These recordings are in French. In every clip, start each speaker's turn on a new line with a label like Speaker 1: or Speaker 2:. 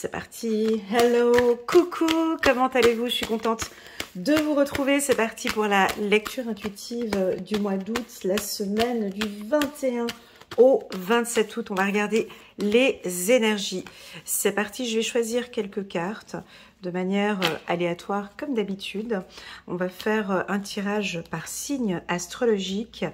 Speaker 1: c'est parti. Hello, coucou, comment allez-vous? Je suis contente de vous retrouver. C'est parti pour la lecture intuitive du mois d'août, la semaine du 21 au 27 août. On va regarder les énergies. C'est parti, je vais choisir quelques cartes de manière aléatoire comme d'habitude. On va faire un tirage par signe astrologique.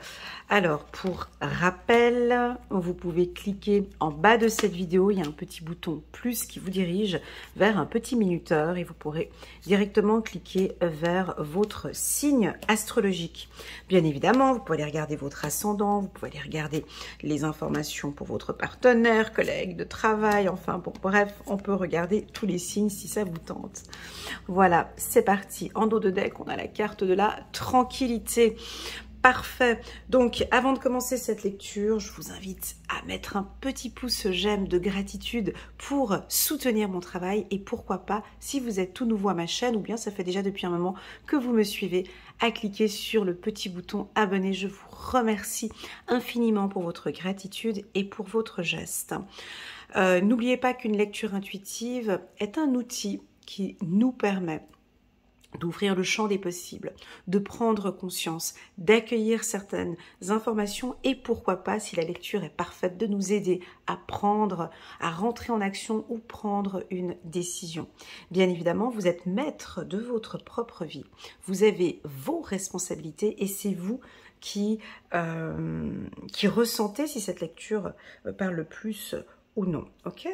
Speaker 1: Alors, pour rappel, vous pouvez cliquer en bas de cette vidéo. Il y a un petit bouton plus qui vous dirige vers un petit minuteur et vous pourrez directement cliquer vers votre signe astrologique. Bien évidemment, vous pouvez aller regarder votre ascendant, vous pouvez aller regarder les informations pour votre partenaire, collègue de travail, enfin bon, bref, on peut regarder tous les signes si ça vous tente. Voilà, c'est parti. En dos de deck, on a la carte de la tranquillité. Parfait. Donc, avant de commencer cette lecture, je vous invite à mettre un petit pouce j'aime de gratitude pour soutenir mon travail et pourquoi pas, si vous êtes tout nouveau à ma chaîne ou bien ça fait déjà depuis un moment que vous me suivez, à cliquer sur le petit bouton abonner. Je vous remercie infiniment pour votre gratitude et pour votre geste. N'oubliez pas qu'une lecture intuitive est un outil qui nous permet d'ouvrir le champ des possibles, de prendre conscience, d'accueillir certaines informations et pourquoi pas, si la lecture est parfaite, de nous aider à prendre, à rentrer en action ou prendre une décision. Bien évidemment, vous êtes maître de votre propre vie. Vous avez vos responsabilités et c'est vous qui ressentez si cette lecture parle le plus ou non. Ok?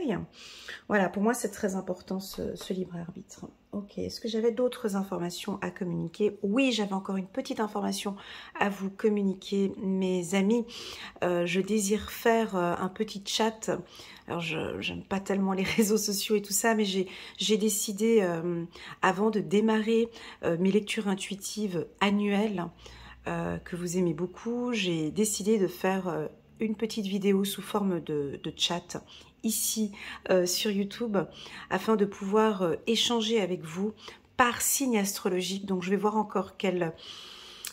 Speaker 1: Voilà, pour moi, c'est très important ce libre arbitre. Ok, est-ce que j'avais d'autres informations à communiquer? Oui, j'avais encore une petite information à vous communiquer, mes amis. Je désire faire un petit chat. Alors, je n'aime pas tellement les réseaux sociaux et tout ça, mais j'ai décidé, avant de démarrer mes lectures intuitives annuelles, que vous aimez beaucoup, j'ai décidé de faire une petite vidéo sous forme de chat ici sur YouTube afin de pouvoir échanger avec vous par signe astrologique. Donc je vais voir encore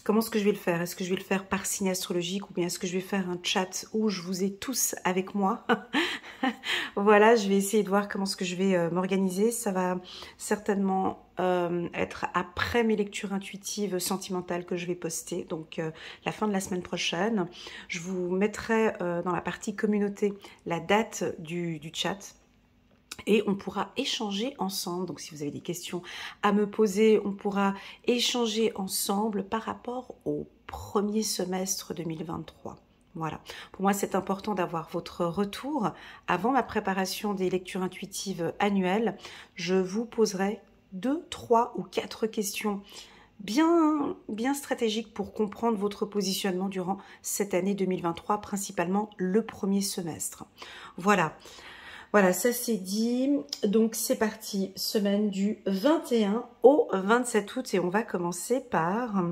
Speaker 1: comment est-ce que je vais le faire. Est-ce que je vais le faire par signe astrologique ou bien est-ce que je vais faire un chat où je vous ai tous avec moi? Voilà, je vais essayer de voir comment est-ce que je vais m'organiser. Ça va certainement être après mes lectures intuitives sentimentales que je vais poster, donc la fin de la semaine prochaine. Je vous mettrai dans la partie communauté la date du chat. Et on pourra échanger ensemble. Donc, si vous avez des questions à me poser, on pourra échanger ensemble par rapport au premier semestre 2023. Voilà. Pour moi, c'est important d'avoir votre retour. Avant ma préparation des lectures intuitives annuelles, je vous poserai 2, 3 ou 4 questions bien stratégiques pour comprendre votre positionnement durant cette année 2023, principalement le premier semestre. Voilà. Voilà, ça c'est dit. Donc c'est parti, semaine du 21 au 27 août et on va commencer par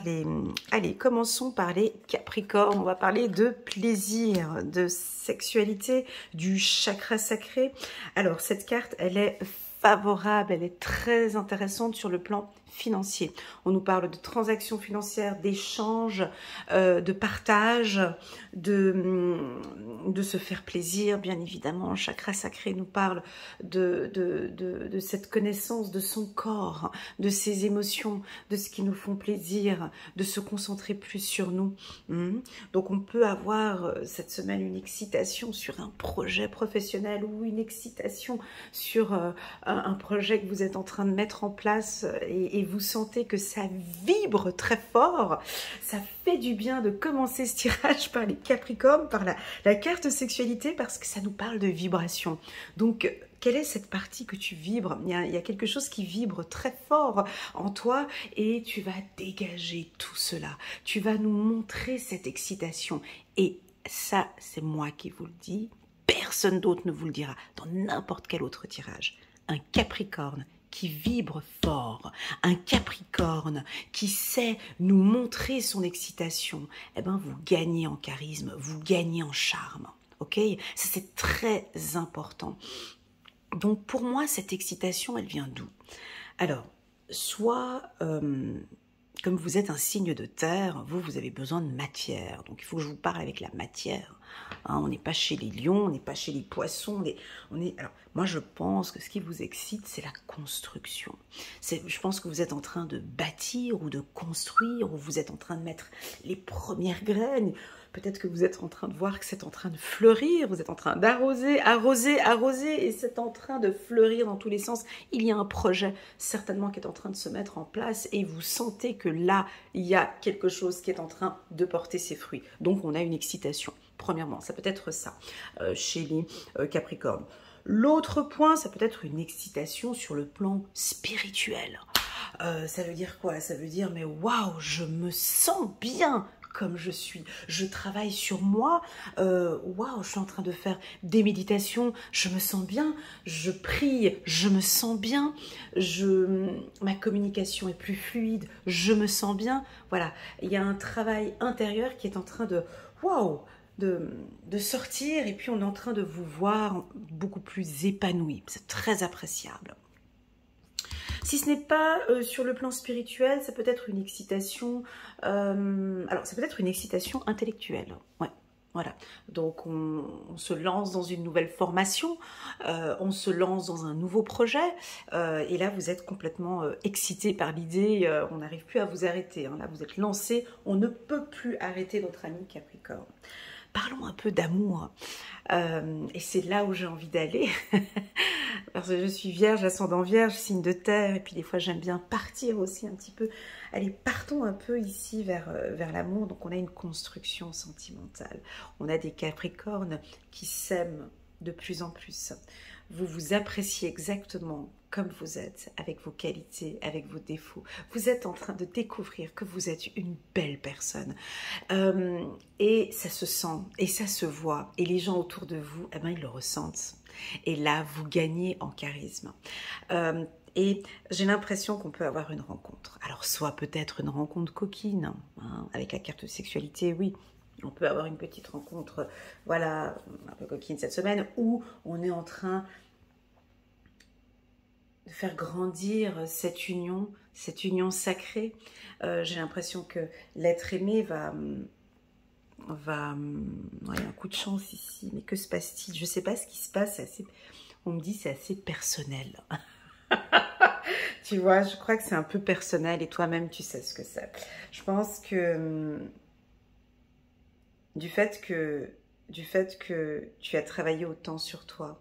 Speaker 1: les... Allez, commençons par les Capricornes. On va parler de plaisir, de sexualité, du chakra sacré. Alors cette carte, elle est favorable, elle est très intéressante sur le plan financier. On nous parle de transactions financières, d'échanges, de partage, de se faire plaisir, bien évidemment. Le chakra sacré nous parle de cette connaissance de son corps, de ses émotions, de ce qui nous font plaisir, de se concentrer plus sur nous. Donc on peut avoir cette semaine une excitation sur un projet professionnel ou une excitation sur un projet que vous êtes en train de mettre en place et vous sentez que ça vibre très fort. Ça fait du bien de commencer ce tirage par les Capricornes, par la carte sexualité, parce que ça nous parle de vibration. Donc, quelle est cette partie que tu vibres? Il y a quelque chose qui vibre très fort en toi et tu vas dégager tout cela. Tu vas nous montrer cette excitation. Et ça, c'est moi qui vous le dis. Personne d'autre ne vous le dira dans n'importe quel autre tirage. Un Capricorne qui vibre fort, un Capricorne qui sait nous montrer son excitation, eh ben vous gagnez en charisme, vous gagnez en charme, ok? Ça c'est très important. Donc pour moi cette excitation elle vient d'où? Alors soit comme vous êtes un signe de terre, vous avez besoin de matière. Donc, il faut que je vous parle avec la matière. Hein, on n'est pas chez les lions, on n'est pas chez les poissons. Alors, moi, je pense que ce qui vous excite, c'est la construction. Je pense que vous êtes en train de bâtir ou de construire, ou vous êtes en train de mettre les premières graines. Peut-être que vous êtes en train de voir que c'est en train de fleurir, vous êtes en train d'arroser, arroser, arroser, et c'est en train de fleurir dans tous les sens. Il y a un projet certainement qui est en train de se mettre en place et vous sentez que là, il y a quelque chose qui est en train de porter ses fruits. Donc, on a une excitation. Premièrement, ça peut être ça chez les Capricornes. L'autre point, ça peut être une excitation sur le plan spirituel. Ça veut dire quoi? Ça veut dire, mais waouh, je me sens bien comme je suis, je travaille sur moi, waouh, je suis en train de faire des méditations, je me sens bien, je prie, je me sens bien, ma communication est plus fluide, je me sens bien, voilà, il y a un travail intérieur qui est en train de, waouh, de sortir, et puis on est en train de vous voir beaucoup plus épanoui, c'est très appréciable. Si ce n'est pas sur le plan spirituel, ça peut être une excitation, alors ça peut être une excitation intellectuelle, ouais. Voilà, donc on se lance dans une nouvelle formation, on se lance dans un nouveau projet, et là vous êtes complètement excité par l'idée, on n'arrive plus à vous arrêter, hein. Là vous êtes lancé, on ne peut plus arrêter notre ami Capricorne. Parlons un peu d'amour, et c'est là où j'ai envie d'aller, parce que je suis vierge, ascendant vierge, signe de terre, et puis des fois j'aime bien partir aussi un petit peu. Allez, partons un peu ici vers l'amour. Donc on a une construction sentimentale, on a des Capricornes qui s'aiment de plus en plus. Vous vous appréciez exactement comme vous êtes, avec vos qualités, avec vos défauts. Vous êtes en train de découvrir que vous êtes une belle personne. Et ça se sent, et ça se voit. Et les gens autour de vous, eh ben, ils le ressentent. Et là, vous gagnez en charisme. Et j'ai l'impression qu'on peut avoir une rencontre. Alors, soit peut-être une rencontre coquine, hein, avec la carte de sexualité, oui. On peut avoir une petite rencontre, voilà, un peu coquine cette semaine, où on est en train de faire grandir cette union sacrée. J'ai l'impression que l'être aimé va... Il y a un coup de chance ici, mais que se passe-t-il? Je ne sais pas ce qui se passe, on me dit c'est assez personnel. Tu vois, je crois que c'est un peu personnel et toi-même tu sais ce que c'est. Je pense que du fait que tu as travaillé autant sur toi,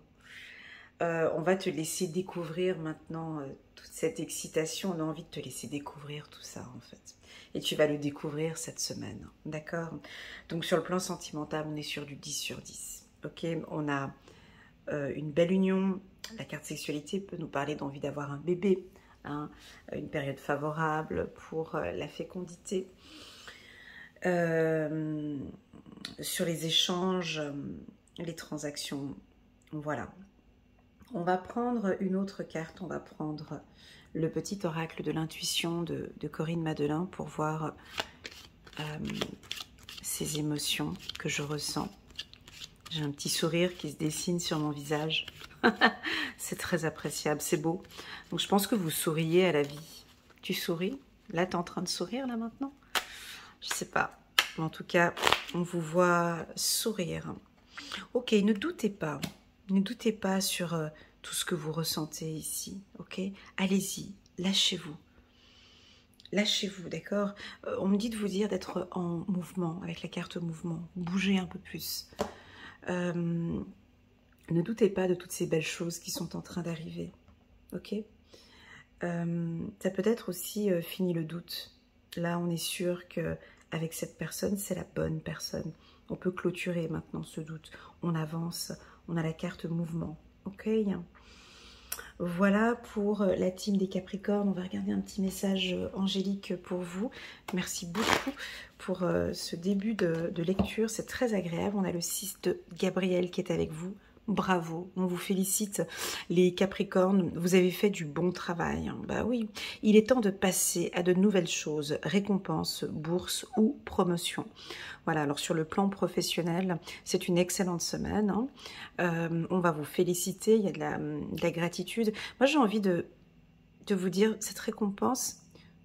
Speaker 1: on va te laisser découvrir maintenant toute cette excitation. On a envie de te laisser découvrir tout ça en fait. Et tu vas le découvrir cette semaine, d'accord? Donc sur le plan sentimental, on est sur du 10 sur 10. Ok, on a une belle union. La carte sexualité peut nous parler d'envie d'avoir un bébé, hein, une période favorable pour la fécondité. Sur les échanges, les transactions, voilà. On va prendre une autre carte, on va prendre le petit oracle de l'intuition de Corinne Madelin pour voir ces émotions que je ressens. J'ai un petit sourire qui se dessine sur mon visage. C'est très appréciable, c'est beau. Donc je pense que vous souriez à la vie. Tu souris? Là, tu es en train de sourire, là, maintenant? Je sais pas. En tout cas, on vous voit sourire. Ok, ne doutez pas. Ne doutez pas sur tout ce que vous ressentez ici. Ok, allez-y, lâchez-vous. Lâchez-vous, d'accord? On me dit de vous dire d'être en mouvement, avec la carte mouvement. Bougez un peu plus. Ne doutez pas de toutes ces belles choses qui sont en train d'arriver. Ok? Ça peut être aussi fini le doute. Là, on est sûr que avec cette personne, c'est la bonne personne. On peut clôturer maintenant ce doute. On avance, on a la carte mouvement. Ok? Voilà pour la team des Capricornes. On va regarder un petit message angélique pour vous. Merci beaucoup pour ce début de lecture. C'est très agréable. On a le 6 de Gabriel qui est avec vous. Bravo, on vous félicite les Capricornes, vous avez fait du bon travail. Bah oui, il est temps de passer à de nouvelles choses, récompenses, bourse ou promotion. Voilà, alors sur le plan professionnel, c'est une excellente semaine. Hein. On va vous féliciter, il y a de la gratitude. Moi j'ai envie de vous dire cette récompense,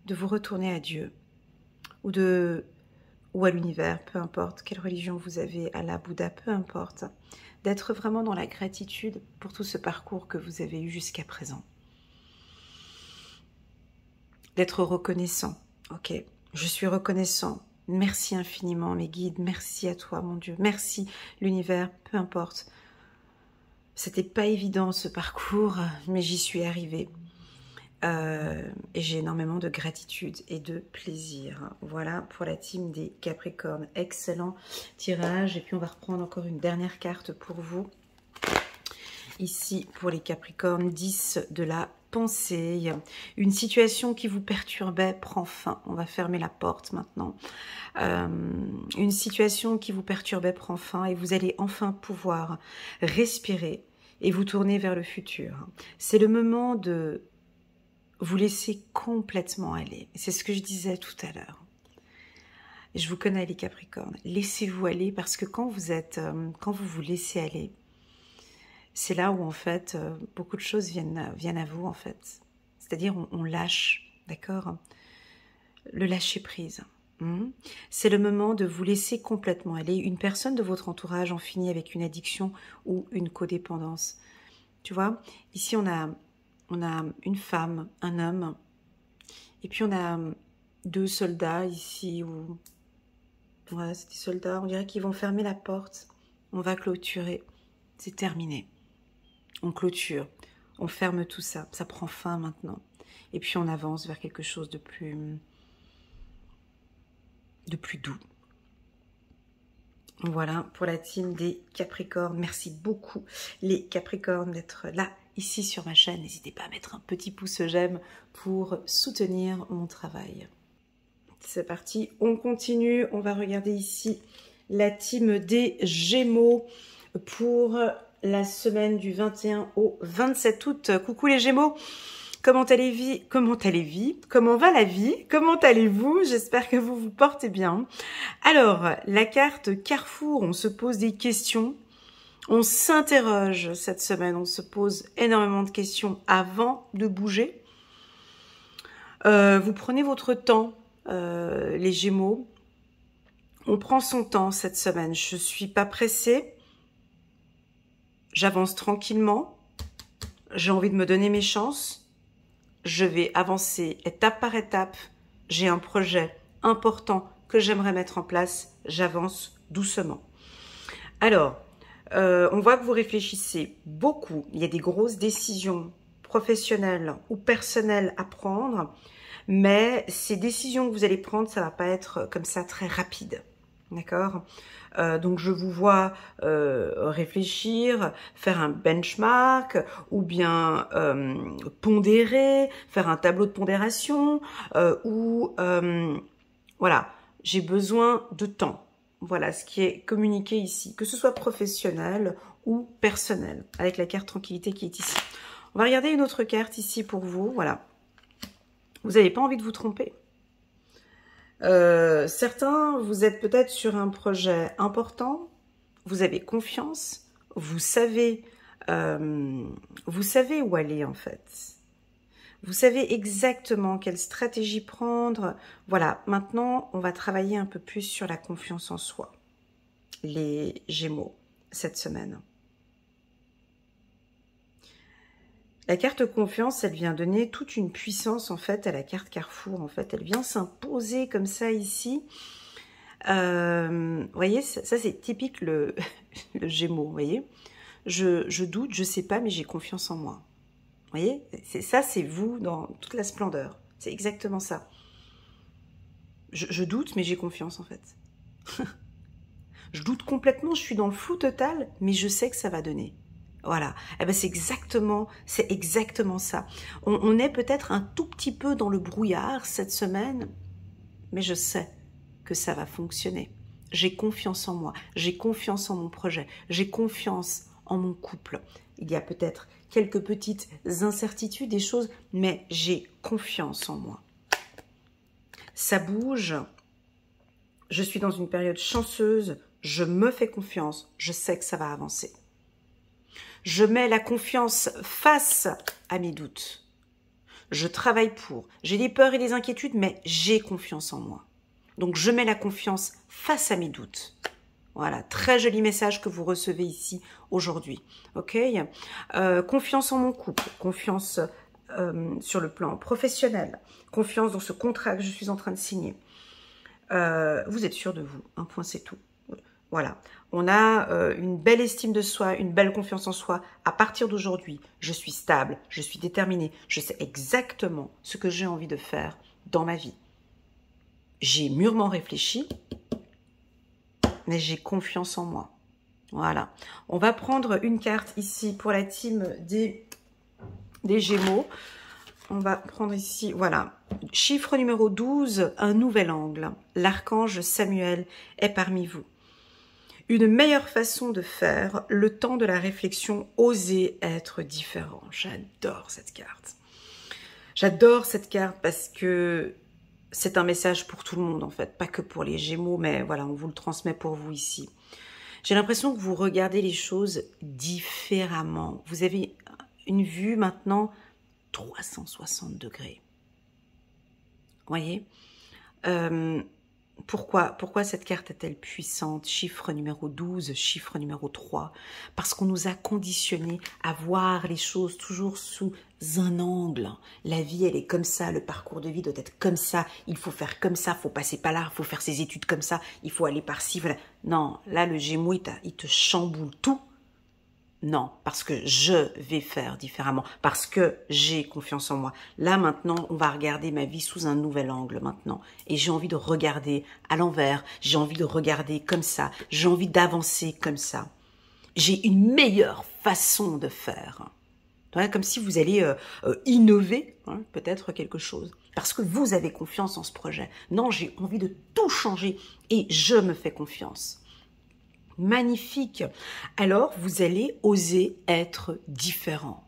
Speaker 1: de vous retourner à Dieu. ou à l'univers, peu importe quelle religion vous avez, Allah, Bouddha, peu importe, d'être vraiment dans la gratitude pour tout ce parcours que vous avez eu jusqu'à présent. D'être reconnaissant, ok, je suis reconnaissant, merci infiniment mes guides, merci à toi mon Dieu, merci l'univers, peu importe. C'était pas évident ce parcours, mais j'y suis arrivée. Et j'ai énormément de gratitude et de plaisir. Voilà pour la team des Capricornes. Excellent tirage. Et puis on va reprendre encore une dernière carte pour vous. Ici pour les Capricornes, 10 de la pensée. Une situation qui vous perturbait prend fin. On va fermer la porte maintenant. Une situation qui vous perturbait prend fin et vous allez enfin pouvoir respirer et vous tourner vers le futur. C'est le moment de vous laisser complètement aller. C'est ce que je disais tout à l'heure. Je vous connais les Capricornes. Laissez-vous aller parce que quand vous vous laissez aller, c'est là où en fait beaucoup de choses viennent à vous en fait. C'est-à-dire on lâche, d'accord? Le lâcher prise. C'est le moment de vous laisser complètement aller. Une personne de votre entourage en finit avec une addiction ou une codépendance. Tu vois, ici on a une femme, un homme, et puis on a 2 soldats ici, où voilà, c'est des soldats, on dirait qu'ils vont fermer la porte, on va clôturer, c'est terminé, on clôture, on ferme tout ça, ça prend fin maintenant, et puis on avance vers quelque chose de plus doux. Voilà pour la team des Capricornes. Merci beaucoup les Capricornes d'être là ici sur ma chaîne. N'hésitez pas à mettre un petit pouce j'aime pour soutenir mon travail. C'est parti, on continue. On va regarder ici la team des Gémeaux pour la semaine du 21 au 27 août. Coucou les Gémeaux. Comment allez-vous? Comment allez-vous? Comment va la vie? Comment allez-vous? J'espère que vous vous portez bien. Alors, la carte Carrefour, on se pose des questions. On s'interroge cette semaine, on se pose énormément de questions avant de bouger. Vous prenez votre temps, les Gémeaux. On prend son temps cette semaine. Je ne suis pas pressée. J'avance tranquillement. J'ai envie de me donner mes chances. Je vais avancer étape par étape. J'ai un projet important que j'aimerais mettre en place. J'avance doucement. Alors, on voit que vous réfléchissez beaucoup. Il y a des grosses décisions professionnelles ou personnelles à prendre. Mais ces décisions que vous allez prendre, ça ne va pas être comme ça très rapide. D'accord? Donc je vous vois réfléchir, faire un benchmark ou bien pondérer, faire un tableau de pondération voilà, j'ai besoin de temps. Voilà ce qui est communiqué ici, que ce soit professionnel ou personnel, avec la carte tranquillité qui est ici. On va regarder une autre carte ici pour vous, voilà. Vous n'avez pas envie de vous tromper. Certains, vous êtes peut-être sur un projet important, vous avez confiance, vous savez où aller en fait. Vous savez exactement quelle stratégie prendre. Voilà, maintenant, on va travailler un peu plus sur la confiance en soi. Les Gémeaux, cette semaine. La carte confiance, elle vient donner toute une puissance en fait à la carte Carrefour. En fait, elle vient s'imposer comme ça ici. Vous voyez, ça c'est typique le Gémeaux. Vous voyez, je doute, je sais pas, mais j'ai confiance en moi. Vous voyez, c'est vous dans toute la splendeur. C'est exactement ça. Je doute, mais j'ai confiance en fait. Je doute complètement, je suis dans le flou total, mais je sais que ça va donner. Voilà, eh ben c'est exactement ça. On est peut-être un tout petit peu dans le brouillard cette semaine, mais je sais que ça va fonctionner. J'ai confiance en moi, j'ai confiance en mon projet, j'ai confiance en mon couple. Il y a peut-être quelques petites incertitudes, des choses, mais j'ai confiance en moi. Ça bouge, je suis dans une période chanceuse, je me fais confiance, je sais que ça va avancer. Je mets la confiance face à mes doutes. Je travaille pour. J'ai des peurs et des inquiétudes, mais j'ai confiance en moi. Donc, je mets la confiance face à mes doutes. Voilà, très joli message que vous recevez ici aujourd'hui. Ok, confiance en mon couple, confiance sur le plan professionnel, confiance dans ce contrat que je suis en train de signer. Vous êtes sûr de vous, un point c'est tout. Voilà, on a une belle estime de soi, une belle confiance en soi. À partir d'aujourd'hui, je suis stable, je suis déterminée, je sais exactement ce que j'ai envie de faire dans ma vie. J'ai mûrement réfléchi, mais j'ai confiance en moi. Voilà. On va prendre une carte ici pour la team des Gémeaux. On va prendre ici, voilà. Chiffre numéro 12, un nouvel angle. L'archange Samuel est parmi vous. Une meilleure façon de faire, le temps de la réflexion, oser être différent. J'adore cette carte. J'adore cette carte parce que c'est un message pour tout le monde en fait, pas que pour les Gémeaux, mais voilà, on vous le transmet pour vous ici. J'ai l'impression que vous regardez les choses différemment. Vous avez une vue maintenant 360 degrés. Vous voyez pourquoi cette carte est-elle puissante? Chiffre numéro 12, chiffre numéro 3. Parce qu'on nous a conditionnés à voir les choses toujours sous un angle. La vie, elle est comme ça, le parcours de vie doit être comme ça, il faut faire comme ça, il faut passer par là, il faut faire ses études comme ça, il faut aller par-ci, voilà. Non, là, le Gémeaux, il te chamboule tout. Non, parce que je vais faire différemment, parce que j'ai confiance en moi. Là, maintenant, on va regarder ma vie sous un nouvel angle maintenant. Et j'ai envie de regarder à l'envers, j'ai envie de regarder comme ça, j'ai envie d'avancer comme ça. J'ai une meilleure façon de faire. Ouais, comme si vous allez innover, hein, peut-être quelque chose. Parce que vous avez confiance en ce projet. Non, j'ai envie de tout changer et je me fais confiance. Magnifique. Alors, vous allez oser être différent.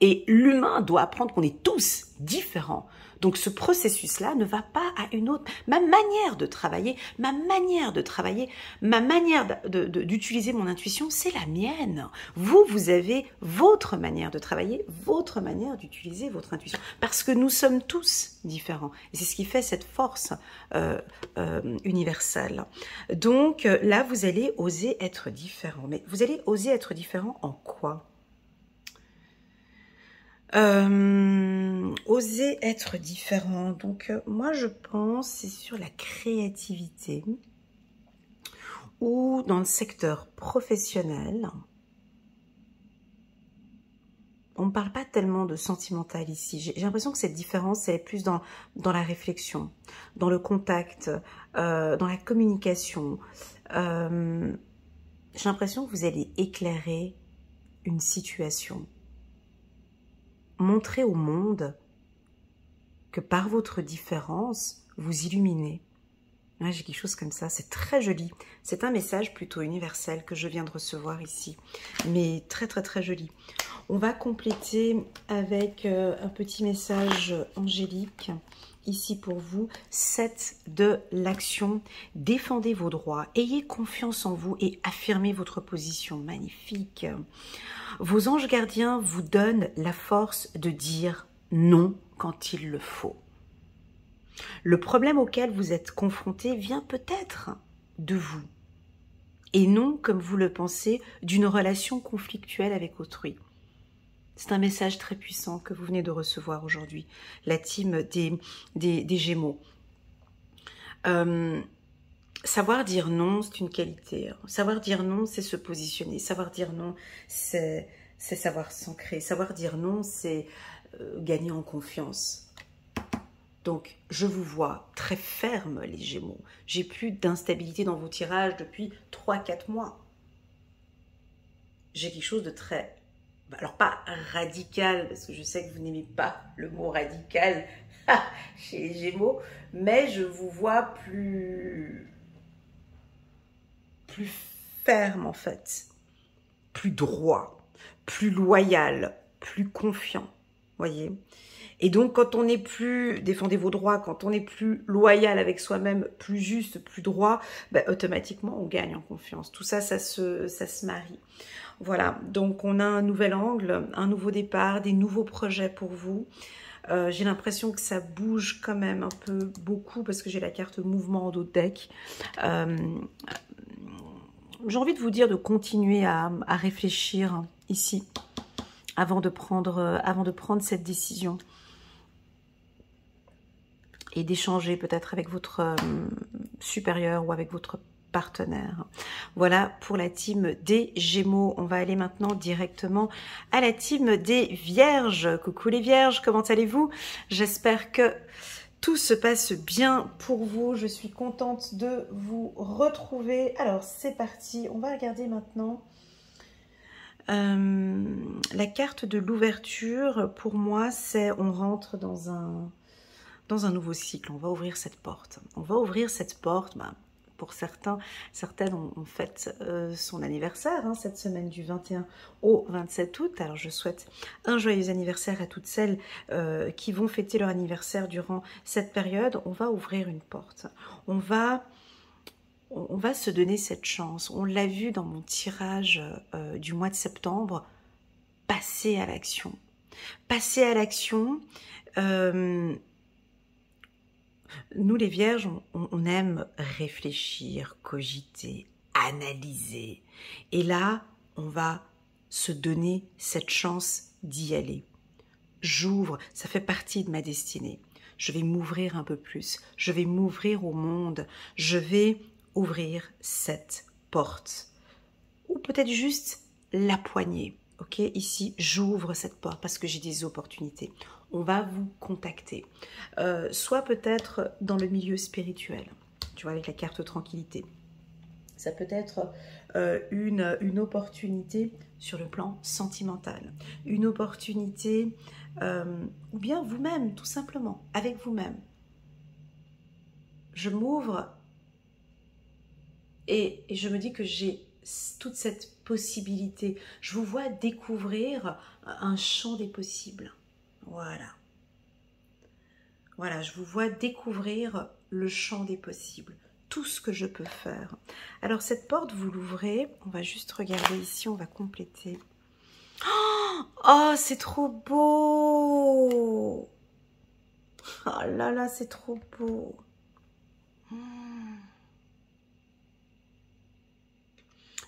Speaker 1: Et l'humain doit apprendre qu'on est tous différents. Donc, ce processus-là ne va pas à une autre. Ma manière de travailler, ma manière d'utiliser mon intuition, c'est la mienne. Vous avez votre manière de travailler, votre manière d'utiliser votre intuition. Parce que nous sommes tous différents. Et c'est ce qui fait cette force universelle. Donc, là, vous allez oser être différent. Mais vous allez oser être différent en quoi ? Oser être différent. Donc, moi, je pense c'est sur la créativité ou dans le secteur professionnel. On ne parle pas tellement de sentimental ici. J'ai l'impression que cette différence, elle est plus dans la réflexion, dans le contact, dans la communication. J'ai l'impression que vous allez éclairer une situation. Montrez au monde que par votre différence, vous illuminez. Ouais, j'ai quelque chose comme ça, c'est très joli. C'est un message plutôt universel que je viens de recevoir ici, mais très très très joli. On va compléter avec un petit message angélique ici pour vous. 7 de l'action. Défendez vos droits, ayez confiance en vous et affirmez votre position. Magnifique. Vos anges gardiens vous donnent la force de dire non quand il le faut. Le problème auquel vous êtes confronté vient peut-être de vous et non, comme vous le pensez, d'une relation conflictuelle avec autrui. C'est un message très puissant que vous venez de recevoir aujourd'hui, la team des Gémeaux. Savoir dire non, c'est une qualité. Savoir dire non, c'est se positionner. Savoir dire non, c'est savoir s'ancrer. Savoir dire non, c'est gagner en confiance. Donc, je vous vois très ferme, les Gémeaux. J'ai plus d'instabilité dans vos tirages depuis 3-4 mois. J'ai quelque chose de très... Alors, pas radical, parce que je sais que vous n'aimez pas le mot radical chez les Gémeaux, mais je vous vois plus ferme, en fait. Plus droit, plus loyal, plus confiant. Voyez ? Et donc, quand on n'est plus, défendez vos droits, quand on est plus loyal avec soi-même, plus juste, plus droit, ben, automatiquement, on gagne en confiance. Tout ça, ça se marie. Voilà, donc on a un nouvel angle, un nouveau départ, des nouveaux projets pour vous. J'ai l'impression que ça bouge quand même un peu beaucoup parce que j'ai la carte mouvement en dos de deck. J'ai envie de vous dire de continuer à réfléchir ici avant de prendre cette décision. Et d'échanger peut-être avec votre supérieur ou avec votre partenaire. Voilà pour la team des Gémeaux. On va aller maintenant directement à la team des Vierges. Coucou les Vierges, comment allez-vous? J'espère que tout se passe bien pour vous. Je suis contente de vous retrouver. Alors c'est parti, on va regarder maintenant la carte de l'ouverture. Pour moi, c'est on rentre dans un nouveau cycle. On va ouvrir cette porte. On va ouvrir cette porte. Pour certaines ont fait son anniversaire cette semaine du 21 au 27 août. Alors je souhaite un joyeux anniversaire à toutes celles qui vont fêter leur anniversaire durant cette période. On va ouvrir une porte. On va se donner cette chance. On l'a vu dans mon tirage du mois de septembre. Passer à l'action. Passer à l'action. Nous les Vierges, on aime réfléchir, cogiter, analyser. Et là, on va se donner cette chance d'y aller. J'ouvre, ça fait partie de ma destinée. Je vais m'ouvrir un peu plus. Je vais m'ouvrir au monde. Je vais ouvrir cette porte. Ou peut-être juste la poignée. Ok, ici, j'ouvre cette porte parce que j'ai des opportunités. On va vous contacter. Soit peut-être dans le milieu spirituel, tu vois, avec la carte tranquillité. Ça peut être une opportunité sur le plan sentimental. Une opportunité, ou bien vous-même, tout simplement, avec vous-même. Je m'ouvre et je me dis que j'ai toute cette possibilité. Je vous vois découvrir un champ des possibles. Voilà. Voilà, je vous vois découvrir le champ des possibles. Tout ce que je peux faire. Alors, cette porte, vous l'ouvrez. On va juste regarder ici, on va compléter. Oh, c'est trop beau! Oh là là, c'est trop beau!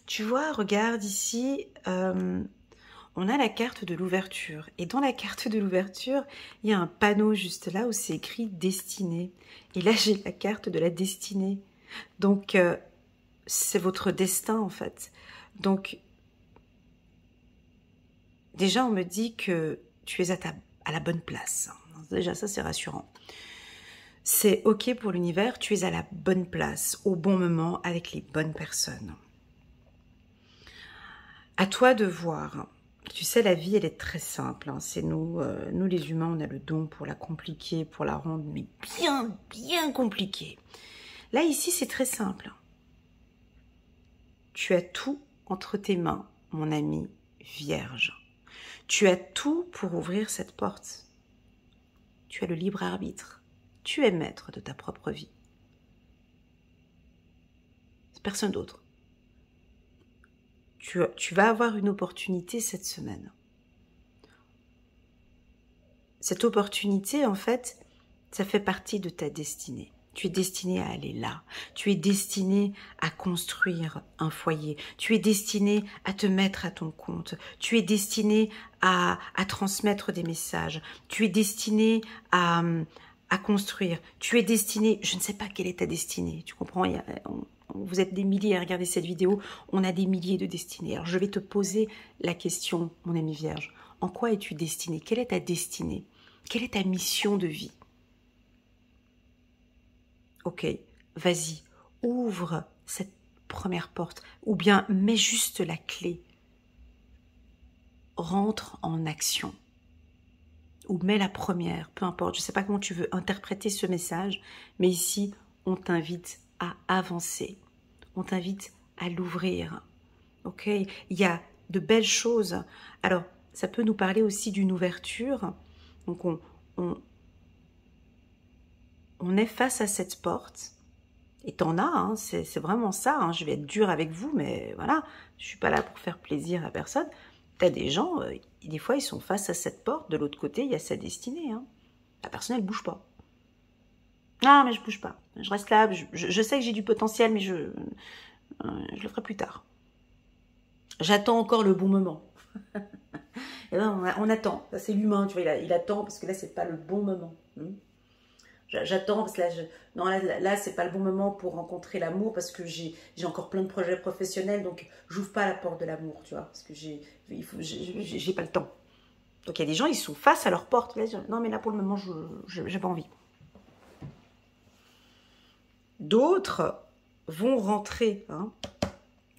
Speaker 1: Tu vois, regarde ici, on a la carte de l'ouverture. Et dans la carte de l'ouverture, il y a un panneau juste là où c'est écrit « Destinée ». Et là, j'ai la carte de la destinée. Donc, c'est votre destin, en fait. Donc, déjà, on me dit que tu es à la bonne place. Déjà, ça, c'est rassurant. C'est OK pour l'univers, tu es à la bonne place, au bon moment, avec les bonnes personnes. À toi de voir. Tu sais, la vie, elle est très simple. C'est nous les humains, on a le don pour la compliquer, pour la rendre, mais bien, bien compliquée. Là, ici, c'est très simple. Tu as tout entre tes mains, mon ami Vierge. Tu as tout pour ouvrir cette porte. Tu as le libre arbitre. Tu es maître de ta propre vie. C'est personne d'autre. Tu vas avoir une opportunité cette semaine. Cette opportunité, en fait, ça fait partie de ta destinée. Tu es destiné à aller là. Tu es destiné à construire un foyer. Tu es destiné à te mettre à ton compte. Tu es destiné à transmettre des messages. Tu es destiné à construire. Tu es destiné, je ne sais pas quelle est ta destinée. Tu comprends? Vous êtes des milliers à regarder cette vidéo, on a des milliers de destinées. Alors je vais te poser la question, mon ami Vierge. En quoi es-tu destiné? Quelle est ta destinée? Quelle est ta mission de vie? Ok, vas-y, ouvre cette première porte. Ou bien mets juste la clé. Rentre en action. Ou mets la première, peu importe. Je ne sais pas comment tu veux interpréter ce message, mais ici, on t'invite à avancer. On t'invite à l'ouvrir. Ok? Il y a de belles choses. Alors, ça peut nous parler aussi d'une ouverture. Donc, on est face à cette porte. Et t'en as, c'est vraiment ça. Je vais être dure avec vous, mais voilà, je ne suis pas là pour faire plaisir à personne. T'as des gens, des fois, ils sont face à cette porte. De l'autre côté, il y a sa destinée. La personne, elle bouge pas. Non, mais je bouge pas. Je reste là. Je sais que j'ai du potentiel, mais je le ferai plus tard. J'attends encore le bon moment. Et là, on attend. C'est l'humain, tu vois. Il attend parce que là, c'est pas le bon moment. J'attends parce que là c'est pas le bon moment pour rencontrer l'amour parce que j'ai encore plein de projets professionnels, donc j'ouvre pas la porte de l'amour, tu vois, parce que j'ai pas le temps. Donc il y a des gens, ils sont face à leur porte. Non, mais là pour le moment, j'ai pas envie. D'autres vont rentrer. Hein.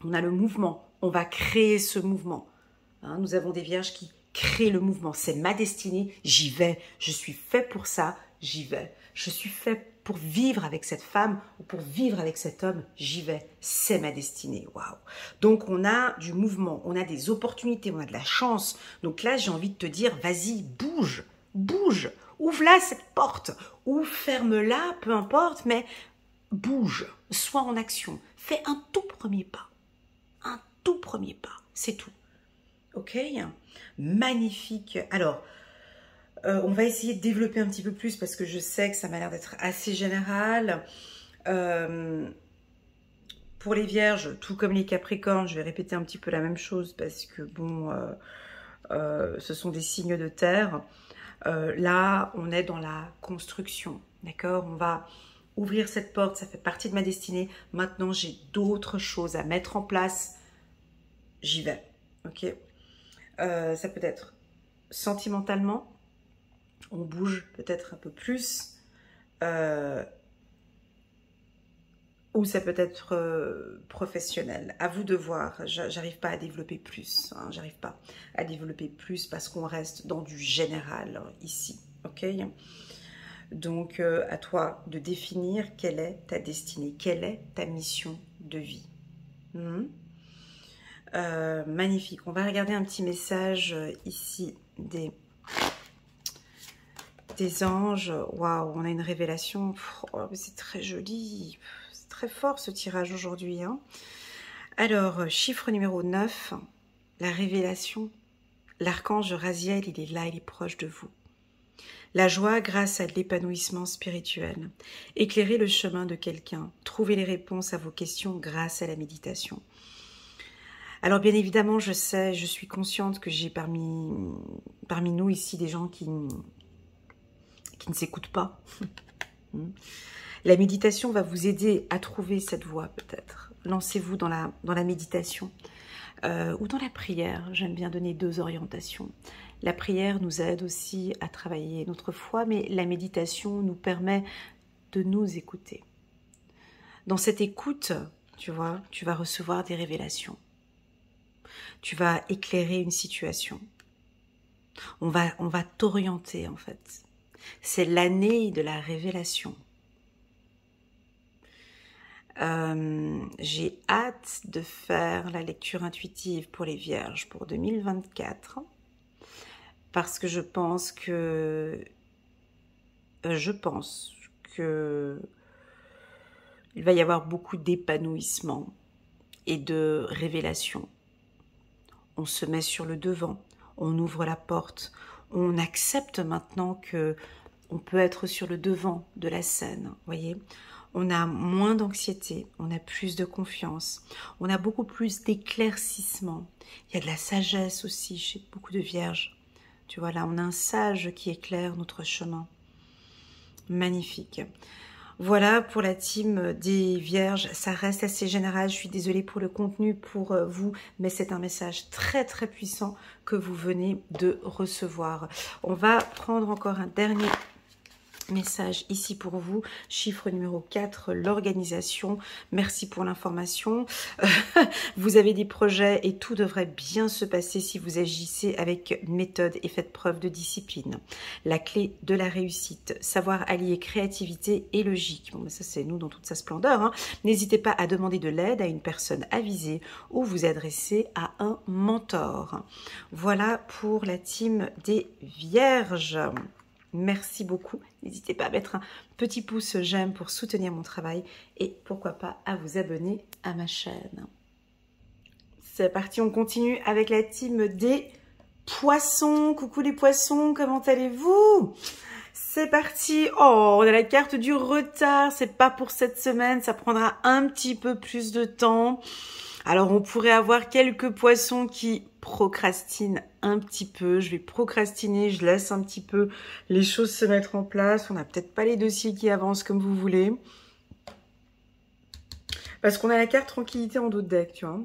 Speaker 1: On a le mouvement. On va créer ce mouvement. Hein, nous avons des vierges qui créent le mouvement. C'est ma destinée. J'y vais. Je suis fait pour ça. J'y vais. Je suis fait pour vivre avec cette femme ou pour vivre avec cet homme. J'y vais. C'est ma destinée. Waouh. Donc, on a du mouvement. On a des opportunités. On a de la chance. Donc là, j'ai envie de te dire, vas-y, bouge. Bouge. Ouvre-la cette porte. Ou ferme-la, peu importe, mais bouge. Sois en action. Fais un tout premier pas. Un tout premier pas. C'est tout. Ok? Magnifique. Alors, on va essayer de développer un petit peu plus parce que je sais que ça m'a l'air d'être assez général. Pour les vierges, tout comme les capricornes, je vais répéter un petit peu la même chose parce que bon, ce sont des signes de terre. Là, on est dans la construction, d'accord? On va ouvrir cette porte, ça fait partie de ma destinée. Maintenant, j'ai d'autres choses à mettre en place. J'y vais, ok? Ça peut être sentimentalement, on bouge peut-être un peu plus, ou ça peut être professionnel. À vous de voir. J'arrive pas à développer plus. Hein, j'arrive pas à développer plus parce qu'on reste dans du général ici, ok? Donc, à toi de définir quelle est ta destinée, quelle est ta mission de vie. Magnifique. On va regarder un petit message ici des anges. Waouh, on a une révélation. Oh, c'est très joli. C'est très fort ce tirage aujourd'hui. Hein. Alors, chiffre numéro 9, la révélation. L'archange Raziel, il est là, il est proche de vous. La joie grâce à l'épanouissement spirituel. Éclairer le chemin de quelqu'un. Trouver les réponses à vos questions grâce à la méditation. Alors bien évidemment, je sais, je suis consciente que j'ai parmi nous ici des gens qui ne s'écoutent pas. La méditation va vous aider à trouver cette voie peut-être. Lancez-vous dans la méditation ou dans la prière. J'aime bien donner 2 orientations. La prière nous aide aussi à travailler notre foi, mais la méditation nous permet de nous écouter. Dans cette écoute, tu vois, tu vas recevoir des révélations. Tu vas éclairer une situation. On va t'orienter en fait. C'est l'année de la révélation. J'ai hâte de faire la lecture intuitive pour les vierges pour 2024 parce que je pense que il va y avoir beaucoup d'épanouissement et de révélation. On se met sur le devant, on ouvre la porte, on accepte maintenant que on peut être sur le devant de la scène, voyez. On a moins d'anxiété, on a plus de confiance, on a beaucoup plus d'éclaircissement. Il y a de la sagesse aussi chez beaucoup de vierges. Tu vois, là, on a un sage qui éclaire notre chemin. Magnifique. Voilà pour la team des vierges, ça reste assez général, je suis désolée pour le contenu pour vous, mais c'est un message très très puissant que vous venez de recevoir. On va prendre encore un dernier message ici pour vous, chiffre numéro 4, l'organisation. Merci pour l'information. Vous avez des projets et tout devrait bien se passer si vous agissez avec méthode et faites preuve de discipline. La clé de la réussite, savoir allier créativité et logique. Bon, ça c'est nous dans toute sa splendeur. Hein. N'hésitez pas à demander de l'aide à une personne avisée ou vous adresser à un mentor. Voilà pour la team des vierges. Merci beaucoup. N'hésitez pas à mettre un petit pouce j'aime pour soutenir mon travail et pourquoi pas à vous abonner à ma chaîne. C'est parti, on continue avec la team des poissons. Coucou les poissons, comment allez-vous? C'est parti. Oh, on a la carte du retard. C'est pas pour cette semaine. Ça prendra un petit peu plus de temps. Alors, on pourrait avoir quelques poissons qui procrastinent un petit peu. Je vais procrastiner. Je laisse un petit peu les choses se mettre en place. On n'a peut-être pas les dossiers qui avancent comme vous voulez. Parce qu'on a la carte tranquillité en dos de deck, tu vois.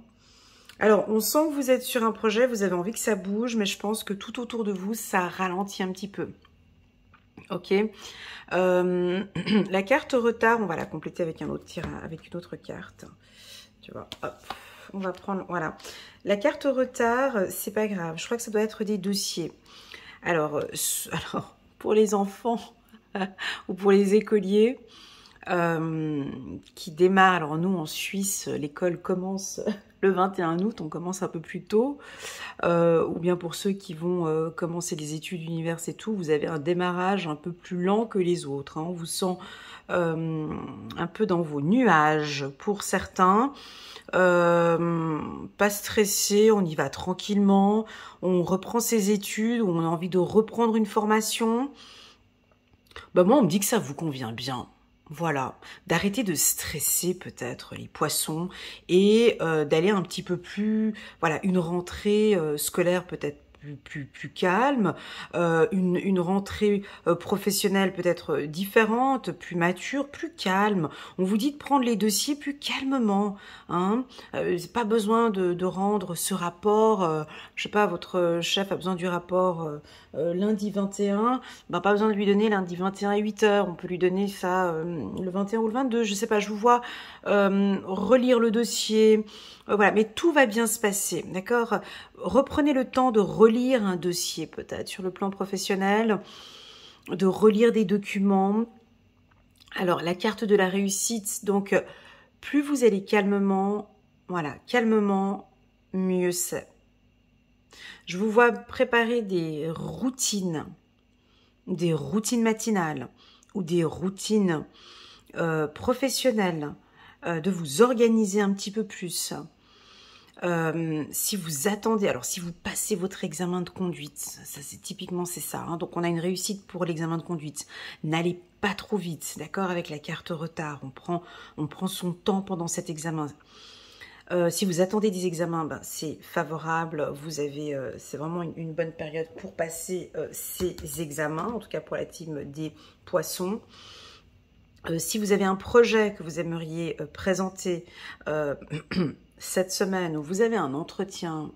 Speaker 1: Alors, on sent que vous êtes sur un projet. Vous avez envie que ça bouge. Mais je pense que tout autour de vous, ça ralentit un petit peu. Ok, la carte retard, on va la compléter avec un autre tirage, avec une autre carte. Tu vois, hop, on va prendre, voilà. La carte retard, c'est pas grave. Je crois que ça doit être des dossiers. Alors pour les enfants ou pour les écoliers qui démarrent. Alors nous en Suisse, l'école commence le 21 août, on commence un peu plus tôt. Ou bien pour ceux qui vont commencer les études universitaires et tout, vous avez un démarrage un peu plus lent que les autres. Hein. On vous sent un peu dans vos nuages pour certains. Pas stressé, on y va tranquillement. On reprend ses études, on a envie de reprendre une formation. Bah moi, on me dit que ça vous convient bien. Voilà, d'arrêter de stresser peut-être les poissons et d'aller un petit peu plus, voilà, une rentrée scolaire peut-être plus calme, une rentrée professionnelle peut-être différente, plus mature, plus calme. On vous dit de prendre les dossiers plus calmement, hein. Pas besoin de rendre ce rapport, je sais pas, votre chef a besoin du rapport lundi 21, ben pas besoin de lui donner lundi 21 à 8 h, on peut lui donner ça le 21 ou le 22, je sais pas, je vous vois relire le dossier, voilà, mais tout va bien se passer, d'accord? Reprenez le temps de relire un dossier peut-être sur le plan professionnel, de relire des documents. Alors, la carte de la réussite, donc, plus vous allez calmement, voilà, calmement, mieux c'est. Je vous vois préparer des routines matinales ou des routines professionnelles, de vous organiser un petit peu plus. Si vous attendez, alors si vous passez votre examen de conduite, ça c'est typiquement c'est ça, hein, donc on a une réussite pour l'examen de conduite, n'allez pas trop vite, d'accord, avec la carte retard, on prend son temps pendant cet examen. Si vous attendez des examens, ben, c'est favorable, vous avez, c'est vraiment une bonne période pour passer ces examens, en tout cas pour la team des poissons. Si vous avez un projet que vous aimeriez présenter cette semaine, où vous avez un entretien,